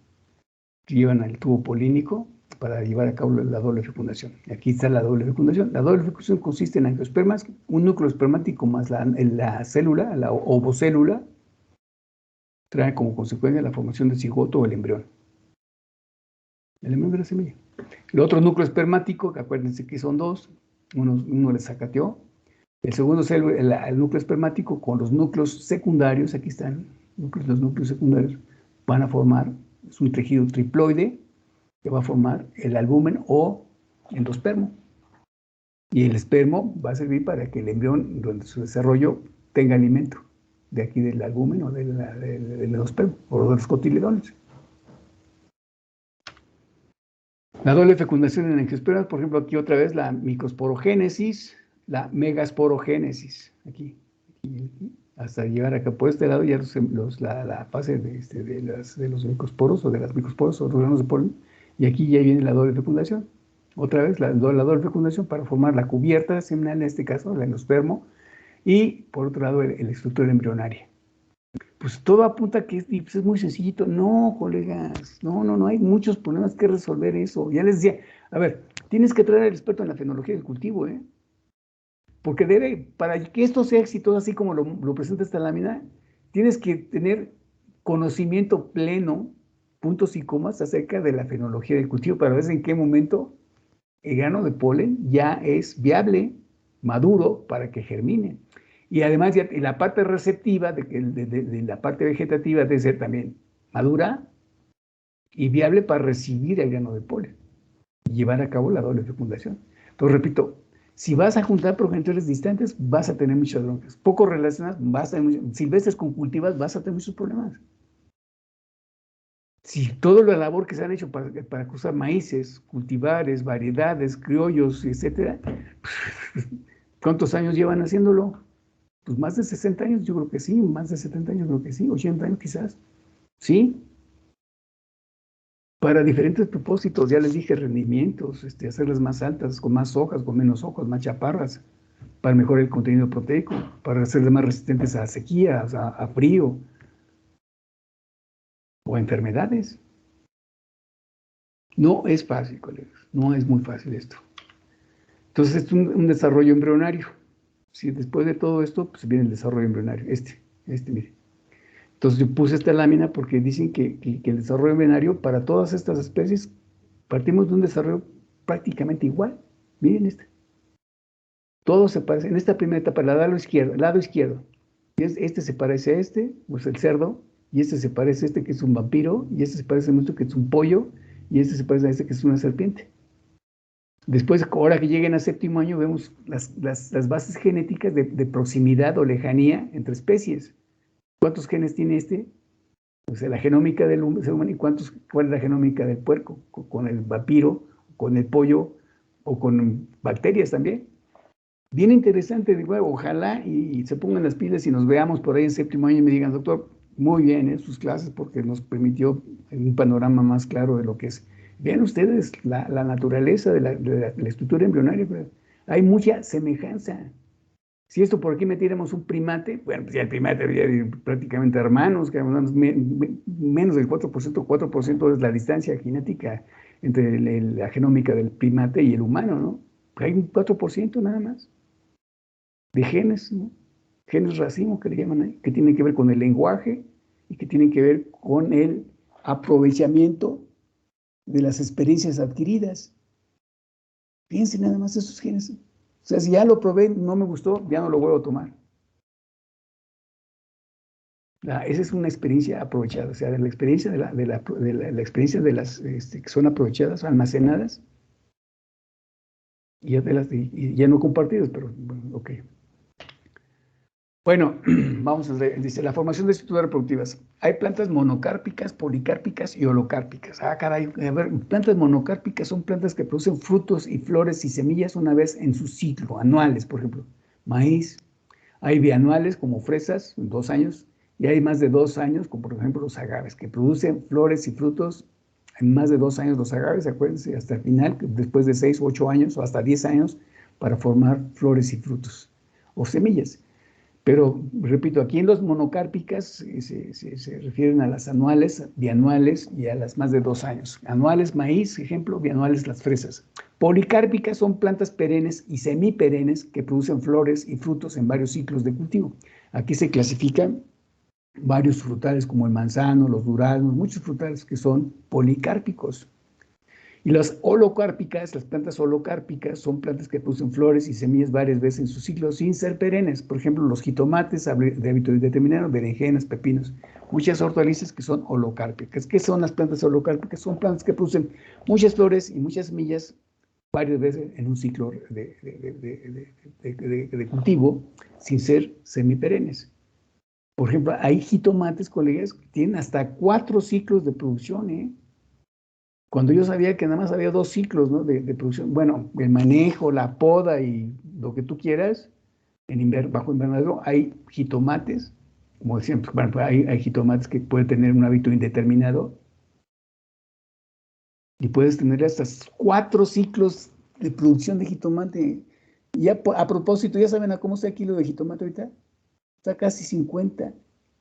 llevan el tubo polínico para llevar a cabo la doble fecundación. Y aquí está la doble fecundación. La doble fecundación consiste en angiospermas, un núcleo espermático más la célula, la ovocélula, trae como consecuencia la formación del cigoto o el embrión. El embrión de la semilla. El otro núcleo espermático, que acuérdense que son dos, uno le sacateó. El segundo es el núcleo espermático con los núcleos secundarios, aquí están los núcleos secundarios, van a formar, es un tejido triploide que va a formar el albúmen o endospermo. Y el espermo va a servir para que el embrión, durante su desarrollo, tenga alimento, de aquí del albúmen o del endospermo, o de los cotiledones. La doble fecundación en angiospermas, por ejemplo, aquí otra vez la microsporogénesis, la megasporogénesis, aquí, hasta llegar acá por este lado ya la fase de los microsporos o de las microsporos o los granos de polen, y aquí ya viene la doble fecundación, Otra vez, la doble fecundación para formar la cubierta seminal, en este caso, el endospermo, y por otro lado, la estructura embrionaria. Pues todo apunta a que es muy sencillito. No, colegas, no, hay muchos problemas que resolver eso. Ya les decía, a ver, tienes que traer al experto en la fenología del cultivo, ¿eh? Porque para que esto sea exitoso, así como lo presenta esta lámina, tienes que tener conocimiento pleno, puntos y comas, acerca de la fenología del cultivo para ver en qué momento el grano de polen ya es viable, maduro, para que germine. Y además, la parte receptiva de la parte vegetativa debe ser también madura y viable para recibir el grano de polen y llevar a cabo la doble fecundación. Entonces, repito, si vas a juntar progenitores distantes, vas a tener muchas broncas. Poco relacionadas, vas a tener silvestres con cultivas, vas a tener muchos problemas. Si toda la labor que se han hecho para cruzar maíces, cultivares, variedades, criollos, etcétera, ¿cuántos años llevan haciéndolo? Pues más de 60 años, yo creo que sí, más de 70 años, creo que sí, 80 años quizás, ¿sí? Para diferentes propósitos, ya les dije, rendimientos, hacerlas más altas, con más hojas, con menos hojas, más chaparras, para mejorar el contenido proteico, para hacerlas más resistentes a sequías, a frío o a enfermedades. No es fácil, colegas, no es muy fácil esto. Entonces, es un desarrollo embrionario. Si después de todo esto, pues viene el desarrollo embrionario. Mire. Entonces, yo puse esta lámina porque dicen que el desarrollo embrionario para todas estas especies partimos de un desarrollo prácticamente igual. Miren este. Todos se parecen. En esta primera etapa, el lado izquierdo. Este se parece a este, pues el cerdo, y este se parece a este que es un vampiro, y este se parece a este que es un pollo, y este se parece a este que es una serpiente. Después, ahora que lleguen a séptimo año, vemos las bases genéticas de proximidad o lejanía entre especies. ¿Cuántos genes tiene este? O sea, la genómica del ser humano y cuál es la genómica del puerco, con el vampiro, con el pollo o con bacterias también. Bien interesante, digo, ojalá y se pongan las pilas y nos veamos por ahí en séptimo año y me digan, doctor, muy bien sus clases porque nos permitió un panorama más claro de lo que es. Vean ustedes la naturaleza de la estructura embrionaria, hay mucha semejanza. Si esto por aquí metiéramos un primate, bueno, pues ya el primate sería prácticamente hermanos, que menos del 4% es la distancia genética entre la genómica del primate y el humano, ¿no? Hay un 4% nada más de genes, ¿no? Genes racimo que le llaman ahí, que tienen que ver con el lenguaje y que tienen que ver con el aprovechamiento de las experiencias adquiridas. Piensen nada más esos genes. O sea, si ya lo probé, no me gustó, ya no lo vuelvo a tomar. Esa es una experiencia aprovechada, o sea, de la experiencia la experiencia de las que son aprovechadas, almacenadas, y ya no compartidas, pero bueno, ok. Bueno, vamos a ver, dice, la formación de estructuras reproductivas. Hay plantas monocárpicas, policárpicas y holocárpicas. Ah, caray, a ver, plantas monocárpicas son plantas que producen frutos y flores y semillas una vez en su ciclo, anuales, por ejemplo, maíz. Hay bianuales como fresas, 2 años, y hay más de 2 años, como por ejemplo los agaves, que producen flores y frutos en más de 2 años los agaves, acuérdense, hasta el final, después de 6 u 8 años o hasta 10 años, para formar flores y frutos o semillas. Pero, repito, aquí en los monocárpicas se refieren a las anuales, bianuales y a las más de 2 años. Anuales, maíz, ejemplo, bianuales, las fresas. Policárpicas son plantas perennes y semiperennes que producen flores y frutos en varios ciclos de cultivo. Aquí se clasifican varios frutales como el manzano, los duraznos, muchos frutales que son policárpicos. Y las holocárpicas, las plantas holocárpicas, son plantas que producen flores y semillas varias veces en su ciclo sin ser perennes. Por ejemplo, los jitomates de hábito determinado, berenjenas, pepinos, muchas hortalizas que son holocárpicas. ¿Qué son las plantas holocárpicas? Son plantas que producen muchas flores y muchas semillas varias veces en un ciclo de cultivo sin ser semiperennes. Por ejemplo, hay jitomates, colegas, que tienen hasta 4 ciclos de producción, ¿eh? Cuando yo sabía que nada más había 2 ciclos, ¿no? de producción, bueno, el manejo, la poda y lo que tú quieras, bajo invernadero hay jitomates, como decían, pues, bueno, hay jitomates que pueden tener un hábito indeterminado Y puedes tener hasta 4 ciclos de producción de jitomate. Y ya, a propósito, ¿ya saben a cómo está el kilo de jitomate ahorita? Está casi 50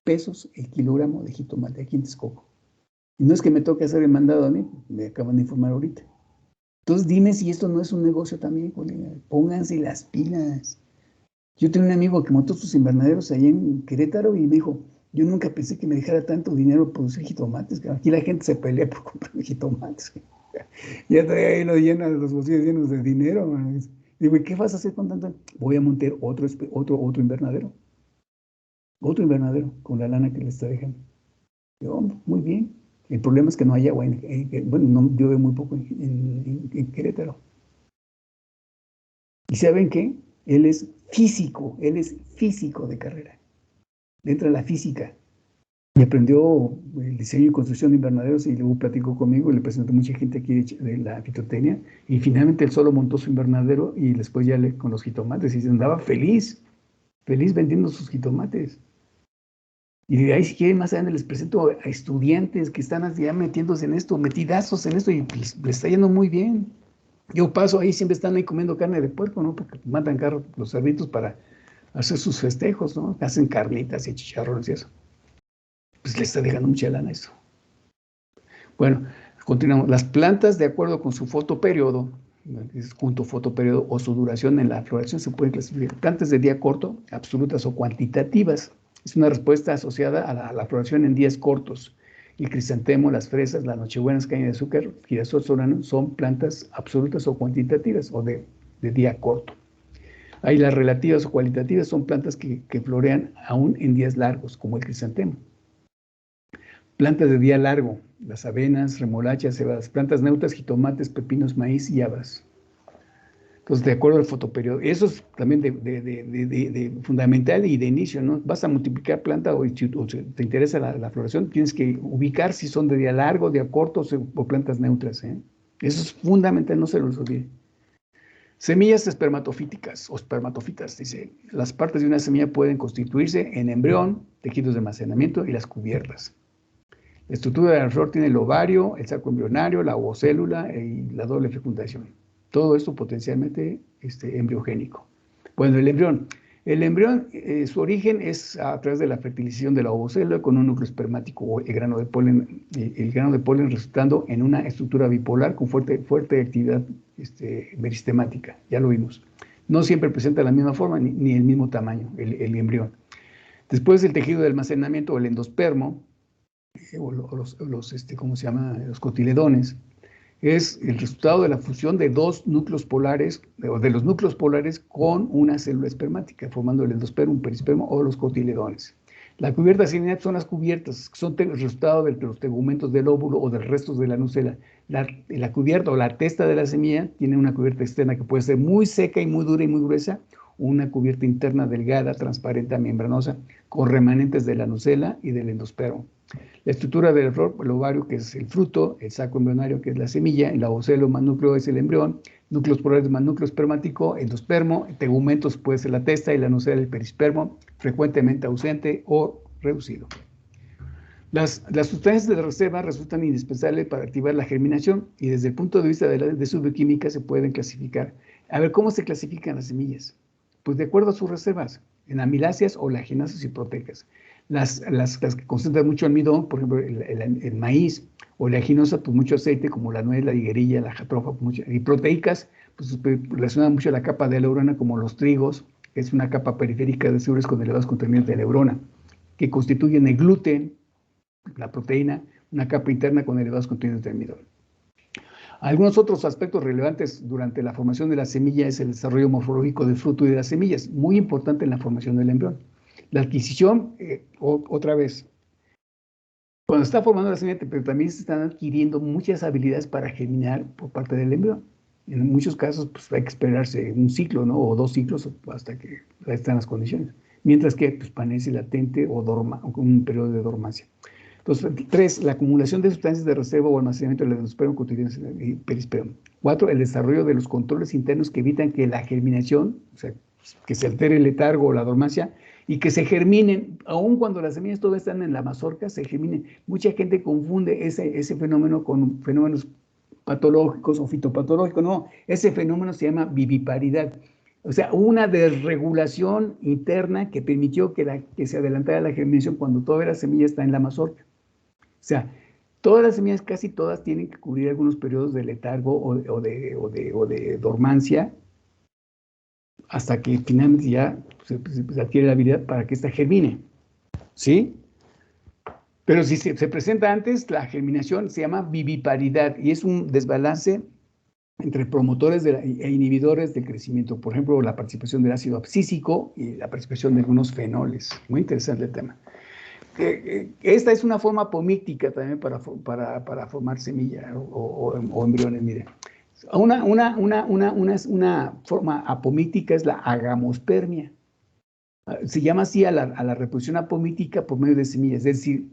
pesos el kilogramo de jitomate aquí en Texcoco. Y no es que me toque hacer el mandado a mí, me acaban de informar ahorita. Entonces dime si esto no es un negocio también, colega. Pónganse las pilas. Yo tenía un amigo que montó sus invernaderos allá en Querétaro y me dijo, yo nunca pensé que me dejara tanto dinero por producir jitomates. Aquí la gente se pelea por comprar jitomates. Ya trae ahí lo llena de los bolsillos llenos de dinero. Man. Digo, ¿y qué vas a hacer con tanto? Voy a montar otro invernadero. Otro invernadero con la lana que le está dejando. Yo, muy bien. El problema es que no hay agua. Bueno, no, llueve muy poco en Querétaro. ¿Y saben qué? Él es físico de carrera. Entra a la física. Y aprendió el diseño y construcción de invernaderos y luego platicó conmigo y le presentó mucha gente aquí de la fitotecnia. Y finalmente él solo montó su invernadero y después ya con los jitomates y se andaba feliz vendiendo sus jitomates. Y de ahí, si quieren, más adelante les presento a estudiantes que están ya metiéndose en esto, metidazos en esto y les está yendo muy bien. Yo paso ahí, siempre están ahí comiendo carne de puerco, ¿no? Porque matan los cerditos para hacer sus festejos, ¿no? Hacen carnitas y chicharrones y eso. Pues le está dejando mucha lana eso. Bueno, continuamos. Las plantas, de acuerdo con su fotoperiodo, junto fotoperiodo o su duración en la floración, se pueden clasificar plantas de día corto, absolutas o cuantitativas. Es una respuesta asociada a la floración en días cortos. El crisantemo, las fresas, las nochebuenas, caña de azúcar, girasol solano son plantas absolutas o cuantitativas o de día corto. Hay las relativas o cualitativas, son plantas que florean aún en días largos, como el crisantemo. Plantas de día largo, las avenas, remolachas, cebadas, plantas neutras, jitomates, pepinos, maíz y habas. Entonces, de acuerdo al fotoperiodo, eso es también de fundamental y de inicio, ¿no? Vas a multiplicar planta o te interesa la floración, tienes que ubicar si son de día largo, día corto o plantas neutras, ¿eh? Eso es fundamental, no se los olvide. Semillas espermatofíticas o espermatofitas, dice, las partes de una semilla pueden constituirse en embrión, tejidos de almacenamiento y las cubiertas. La estructura de la flor tiene el ovario, el saco embrionario, la ovocélula y la doble fecundación. Todo esto potencialmente embriogénico. Bueno, el embrión, su origen es a través de la fertilización de la ovocélula con un núcleo espermático o el grano de polen resultando en una estructura bipolar con fuerte actividad meristemática. Ya lo vimos. No siempre presenta la misma forma ni el mismo tamaño, el embrión. Después el tejido de almacenamiento o el endospermo, o ¿cómo se llama? Los cotiledones, es el resultado de la fusión de dos núcleos polares, o de los núcleos polares con una célula espermática, formando el endospermo, un perispermo o los cotiledones. La cubierta similar son las cubiertas, que son el resultado de los tegumentos del óvulo o de restos de la nucela. La cubierta o la testa de la semilla tiene una cubierta externa que puede ser muy seca y muy dura y muy gruesa, o una cubierta interna delgada, transparente, membranosa, con remanentes de la nucela y del endospermo. La estructura de la flor, el ovario, que es el fruto, el saco embrionario, que es la semilla, el ovocelo más núcleo es el embrión, núcleos polares más núcleo espermático, endospermo, tegumentos puede ser la testa y la nucela el perispermo, frecuentemente ausente o reducido. Las sustancias de reserva resultan indispensables para activar la germinación y desde el punto de vista de su bioquímica se pueden clasificar. A ver, ¿cómo se clasifican las semillas? Pues de acuerdo a sus reservas, en amiláceas, oleaginasas y proteicas. Las que concentran mucho almidón, por ejemplo, el maíz, oleaginosa, pues mucho aceite, como la nuez, la higuerilla, la jatofa, y proteicas, pues relacionan mucho a la capa de neurona, como los trigos, que es una capa periférica de azúcares con elevados contenidos de neurona, que constituyen el gluten, la proteína, una capa interna con elevados contenidos de almidón. Algunos otros aspectos relevantes durante la formación de la semilla es el desarrollo morfológico del fruto y de las semillas, muy importante en la formación del embrión. La adquisición, otra vez, cuando está formando la semilla, pero también se están adquiriendo muchas habilidades para germinar por parte del embrión. En muchos casos, pues hay que esperarse un ciclo, ¿no? O 2 ciclos hasta que estén las condiciones. Mientras que pues, permanece latente o con un periodo de dormancia. Entonces, 3, la acumulación de sustancias de reserva o almacenamiento del endospermo, cotidiano y perispermo. 4, el desarrollo de los controles internos que evitan que la germinación, o sea, que se altere el letargo o la dormancia, y que se germinen, aun cuando las semillas todavía están en la mazorca, se germinen. Mucha gente confunde ese fenómeno con fenómenos patológicos o fitopatológicos, no, ese fenómeno se llama viviparidad. O sea, una desregulación interna que permitió que se adelantara la germinación cuando toda la semilla está en la mazorca. O sea, todas las semillas, casi todas, tienen que cubrir algunos periodos de letargo o de dormancia hasta que finalmente ya se adquiere la habilidad para que esta germine. ¿Sí? Pero si se presenta antes, la germinación se llama viviparidad y es un desbalance entre promotores e inhibidores del crecimiento. Por ejemplo, la participación del ácido abscísico y la participación de algunos fenoles. Muy interesante el tema. Esta es una forma apomíctica también para formar semilla o embriones. Miren, una forma apomítica es la agamospermia. Se llama así a la reproducción apomítica por medio de semillas, es decir,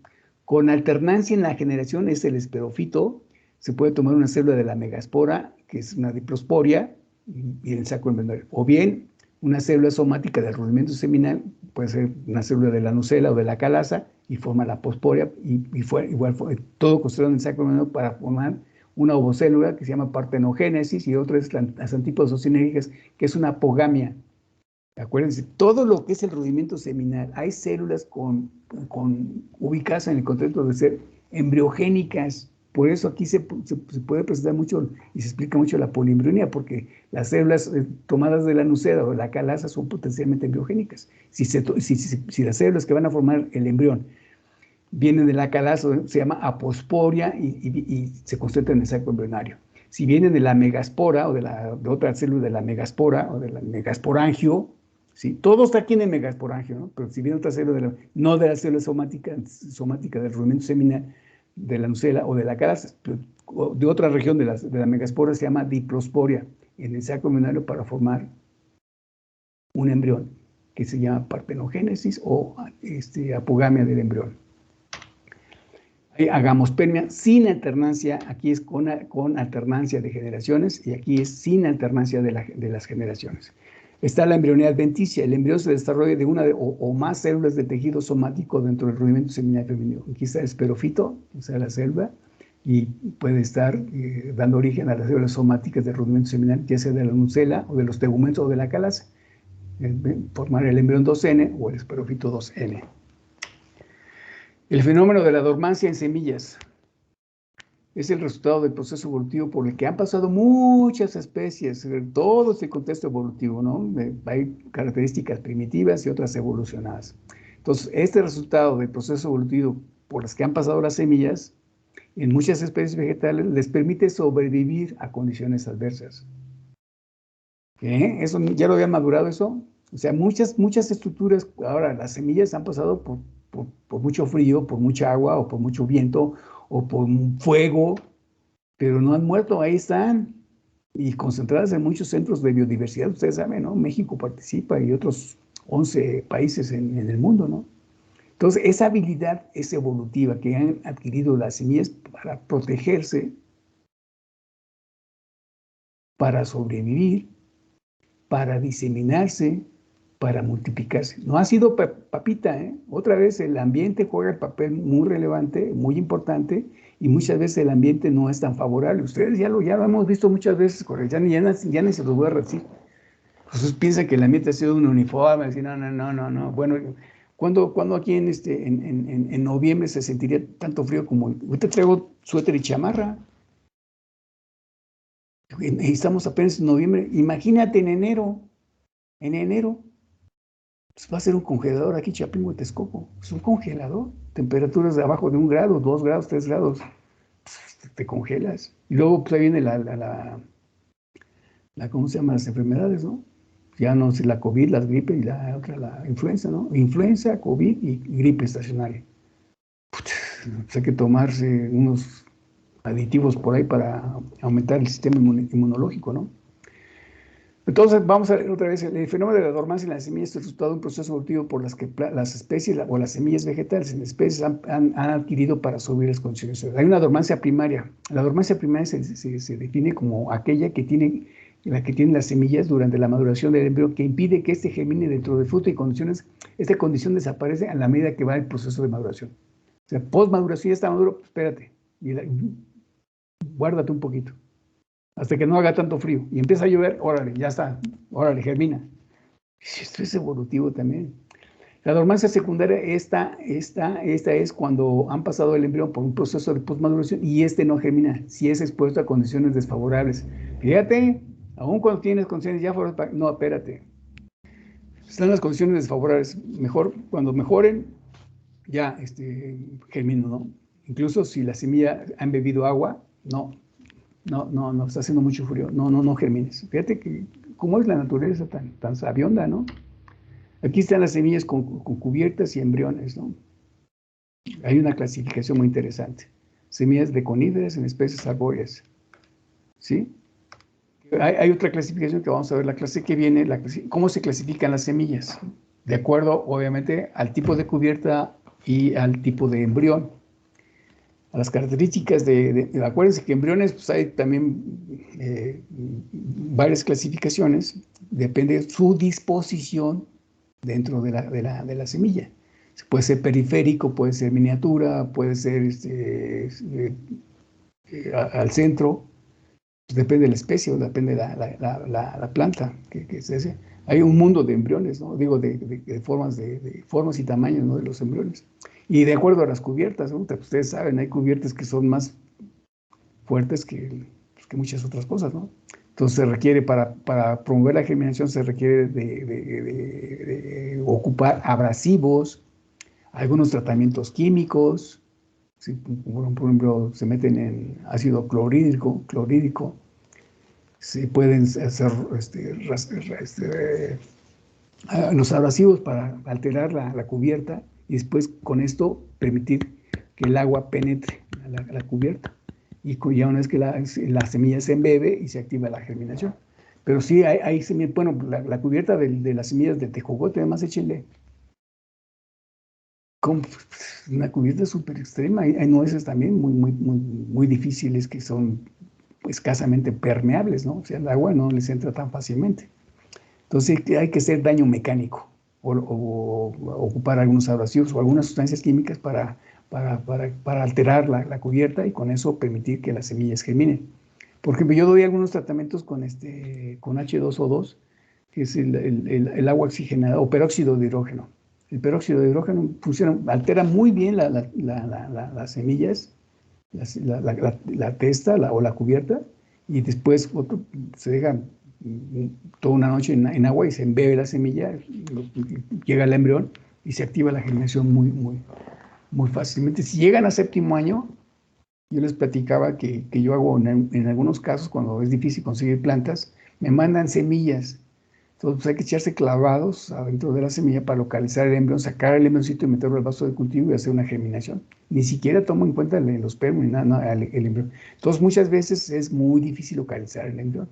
con alternancia en la generación es el esporofito, se puede tomar una célula de la megaspora, que es una diplosporia, y el saco embrionario, o bien una célula somática del rudimento seminal, puede ser una célula de la nucela o de la calaza, y forma la posporia, todo construido en el saco embrionario para formar una ovocélula que se llama partenogénesis, y otra es las antípodas sinérgicas, que es una apogamia. Acuérdense, todo lo que es el rudimento seminal, hay células ubicadas en el contexto de ser embriogénicas. Por eso aquí se puede presentar mucho y se explica mucho la poliembrionía, porque las células tomadas de la nucela o de la calaza son potencialmente embriogénicas. Si las células que van a formar el embrión vienen de la calaza, se llama aposporia y se concentran en el saco embrionario. Si vienen de la megaspora o de otra célula de la megaspora o de la megasporangio, ¿sí? Todo está aquí en el megasporangio, ¿no? Pero si viene otra célula, no de la célula somática del rudimento seminal, de la nucela o de la calaza, de otra región de la megaspora, se llama diplosporia en el saco embrionario para formar un embrión que se llama partenogénesis o apogamia del embrión. Hay agamospermia sin alternancia, aquí es con alternancia de generaciones y aquí es sin alternancia de las generaciones. Está la embrionía adventicia. El embrión se desarrolla de una o más células de tejido somático dentro del rudimento seminal femenino. Aquí está el esporofito, o sea, la célula, y puede estar dando origen a las células somáticas del rudimento seminal, ya sea de la nucela o de los tegumentos o de la calaza. Formar el embrión 2N o el esporofito 2N. El fenómeno de la dormancia en semillas es el resultado del proceso evolutivo por el que han pasado muchas especies, todo este contexto evolutivo, ¿no? Hay características primitivas y otras evolucionadas. Entonces, este resultado del proceso evolutivo por las que han pasado las semillas, en muchas especies vegetales, les permite sobrevivir a condiciones adversas. ¿Qué? ¿Eso ya lo habían madurado eso? O sea, muchas estructuras, ahora las semillas han pasado por mucho frío, por mucha agua o por mucho viento o por fuego, pero no han muerto, ahí están, y concentradas en muchos centros de biodiversidad, ustedes saben, ¿no? México participa y otros 11 países en el mundo, ¿no? Entonces, esa habilidad es evolutiva que han adquirido las semillas para protegerse, para sobrevivir, para diseminarse, para multiplicarse. No ha sido papita, ¿eh? Otra vez el ambiente juega el papel muy relevante, muy importante, y muchas veces el ambiente no es tan favorable. Ustedes ya lo hemos visto muchas veces, correcto, ya ni se los voy a decir. Ustedes piensan que el ambiente ha sido un uniforme, así, no. Bueno, ¿cuándo aquí en noviembre se sentiría tanto frío como ahorita traigo suéter y chamarra? Y estamos apenas en noviembre. Imagínate en enero. Pues va a ser un congelador aquí, Chapingo de Texcoco. Es un congelador. Temperaturas de abajo de 1 grado, 2 grados, 3 grados. Pues te congelas. Y luego pues ahí viene ¿cómo se llaman las enfermedades, no? Ya no sé, la COVID, la gripe y la otra, la influenza, ¿no? Influenza, COVID y gripe estacionaria. Pues hay que tomarse unos aditivos por ahí para aumentar el sistema inmunológico, ¿no? Entonces, vamos a ver otra vez, el fenómeno de la dormancia en las semillas es el resultado de un proceso evolutivo por las que las especies o las semillas vegetales en especies han adquirido para sobrevivir las condiciones. Hay una dormancia primaria. La dormancia primaria se define como aquella que tiene las semillas durante la maduración del embrión, que impide que este germine dentro del fruto y condiciones. Esta condición desaparece a la medida que va el proceso de maduración. O sea, post-maduración ya está maduro, espérate, guárdate un poquito. hasta que no haga tanto frío. Y empieza a llover, órale, ya está, órale, germina. Esto es evolutivo también. La dormancia secundaria, esta es cuando han pasado el embrión por un proceso de postmaduración y no germina, si es expuesto a condiciones desfavorables. Fíjate, aún cuando tienes condiciones ya no, espérate. Están las condiciones desfavorables. Mejor, cuando mejoren, ya germino, ¿no? Incluso si la semilla han bebido agua, no, está haciendo mucho frío, no germines. Fíjate que cómo es la naturaleza tan sabionda, ¿no? Aquí están las semillas con cubiertas y embriones, ¿no? Hay una clasificación muy interesante. Semillas de coníferas en especies arbóreas, ¿sí? Hay otra clasificación que vamos a ver la clase que viene, cómo se clasifican las semillas, de acuerdo, obviamente, al tipo de cubierta y al tipo de embrión. A las características acuérdense que embriones, pues hay también varias clasificaciones, depende de su disposición dentro de la semilla. Puede ser periférico, puede ser miniatura, puede ser al centro, pues depende de la especie o depende de la planta que se hace. Hay un mundo de embriones, ¿no? Digo, de formas y tamaños, ¿no? De los embriones. Y de acuerdo a las cubiertas, ¿no? Ustedes saben, hay cubiertas que son más fuertes que muchas otras cosas, ¿no? Entonces se requiere, para promover la germinación, se requiere de ocupar abrasivos, algunos tratamientos químicos, ¿sí? Por ejemplo, se meten en ácido clorhídrico, se pueden hacer los abrasivos para alterar la cubierta y después con esto permitir que el agua penetre a la cubierta. Y ya una vez que la semilla se embebe y se activa la germinación. Pero sí, hay semillas, bueno, la cubierta de las semillas de tejocote, además échenle con una cubierta súper extrema. Hay nueces también muy difíciles que son escasamente permeables, ¿no? O sea, el agua no les entra tan fácilmente. Entonces hay que hacer daño mecánico o ocupar algunos abrasivos o algunas sustancias químicas para alterar la cubierta y con eso permitir que las semillas germinen. Por ejemplo, yo doy algunos tratamientos con H2O2, que es el agua oxigenada o peróxido de hidrógeno. El peróxido de hidrógeno altera muy bien las semillas, la testa o la cubierta, y después se deja toda una noche en agua y se embebe la semilla, llega el embrión y se activa la germinación muy fácilmente. Si llegan a séptimo año, yo les platicaba que yo hago en algunos casos, cuando es difícil conseguir plantas, me mandan semillas. Entonces pues, hay que echarse clavados adentro de la semilla para localizar el embrión, sacar el embrioncito y meterlo al vaso de cultivo y hacer una germinación. Ni siquiera tomo en cuenta los esperma ni nada, el embrión. Entonces muchas veces es muy difícil localizar el embrión.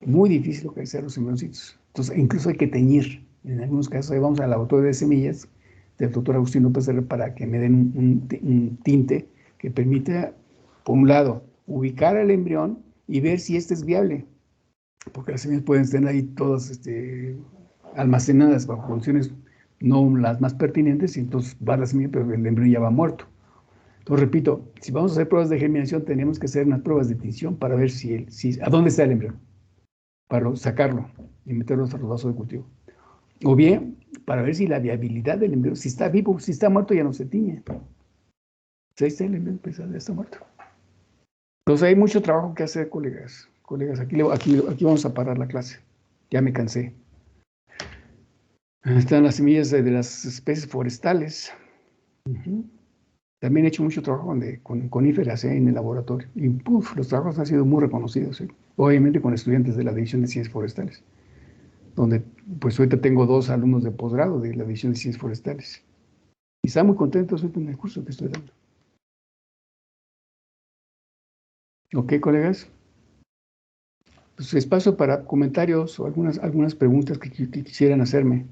Muy difícil localizar los embrioncitos. Entonces incluso hay que teñir. En algunos casos ahí vamos al laboratorio de semillas del doctor Agustín López para que me den un tinte que permita, por un lado, ubicar al embrión y ver si este es viable. Porque las semillas pueden estar ahí todas almacenadas bajo condiciones no las más pertinentes y entonces va la semilla, pero el embrión ya va muerto. Entonces, repito, si vamos a hacer pruebas de germinación, tenemos que hacer unas pruebas de tinción para ver a dónde está el embrión, para sacarlo y meterlo a los vasos de cultivo. O bien, para ver si la viabilidad del embrión, si está vivo, si está muerto ya no se tiñe. Pues ahí está el embrión, pues ya está muerto. Entonces hay mucho trabajo que hacer, colegas. Colegas, aquí vamos a parar la clase. Ya me cansé. Están las semillas de las especies forestales. También he hecho mucho trabajo con coníferas en el laboratorio. Y los trabajos han sido muy reconocidos. Obviamente con estudiantes de la División de Ciencias Forestales, donde pues ahorita tengo 2 alumnos de posgrado de la División de Ciencias Forestales. Y están muy contentos ahorita en el curso que estoy dando. ¿Ok, colegas? Pues espacio para comentarios o algunas preguntas que quisieran hacerme.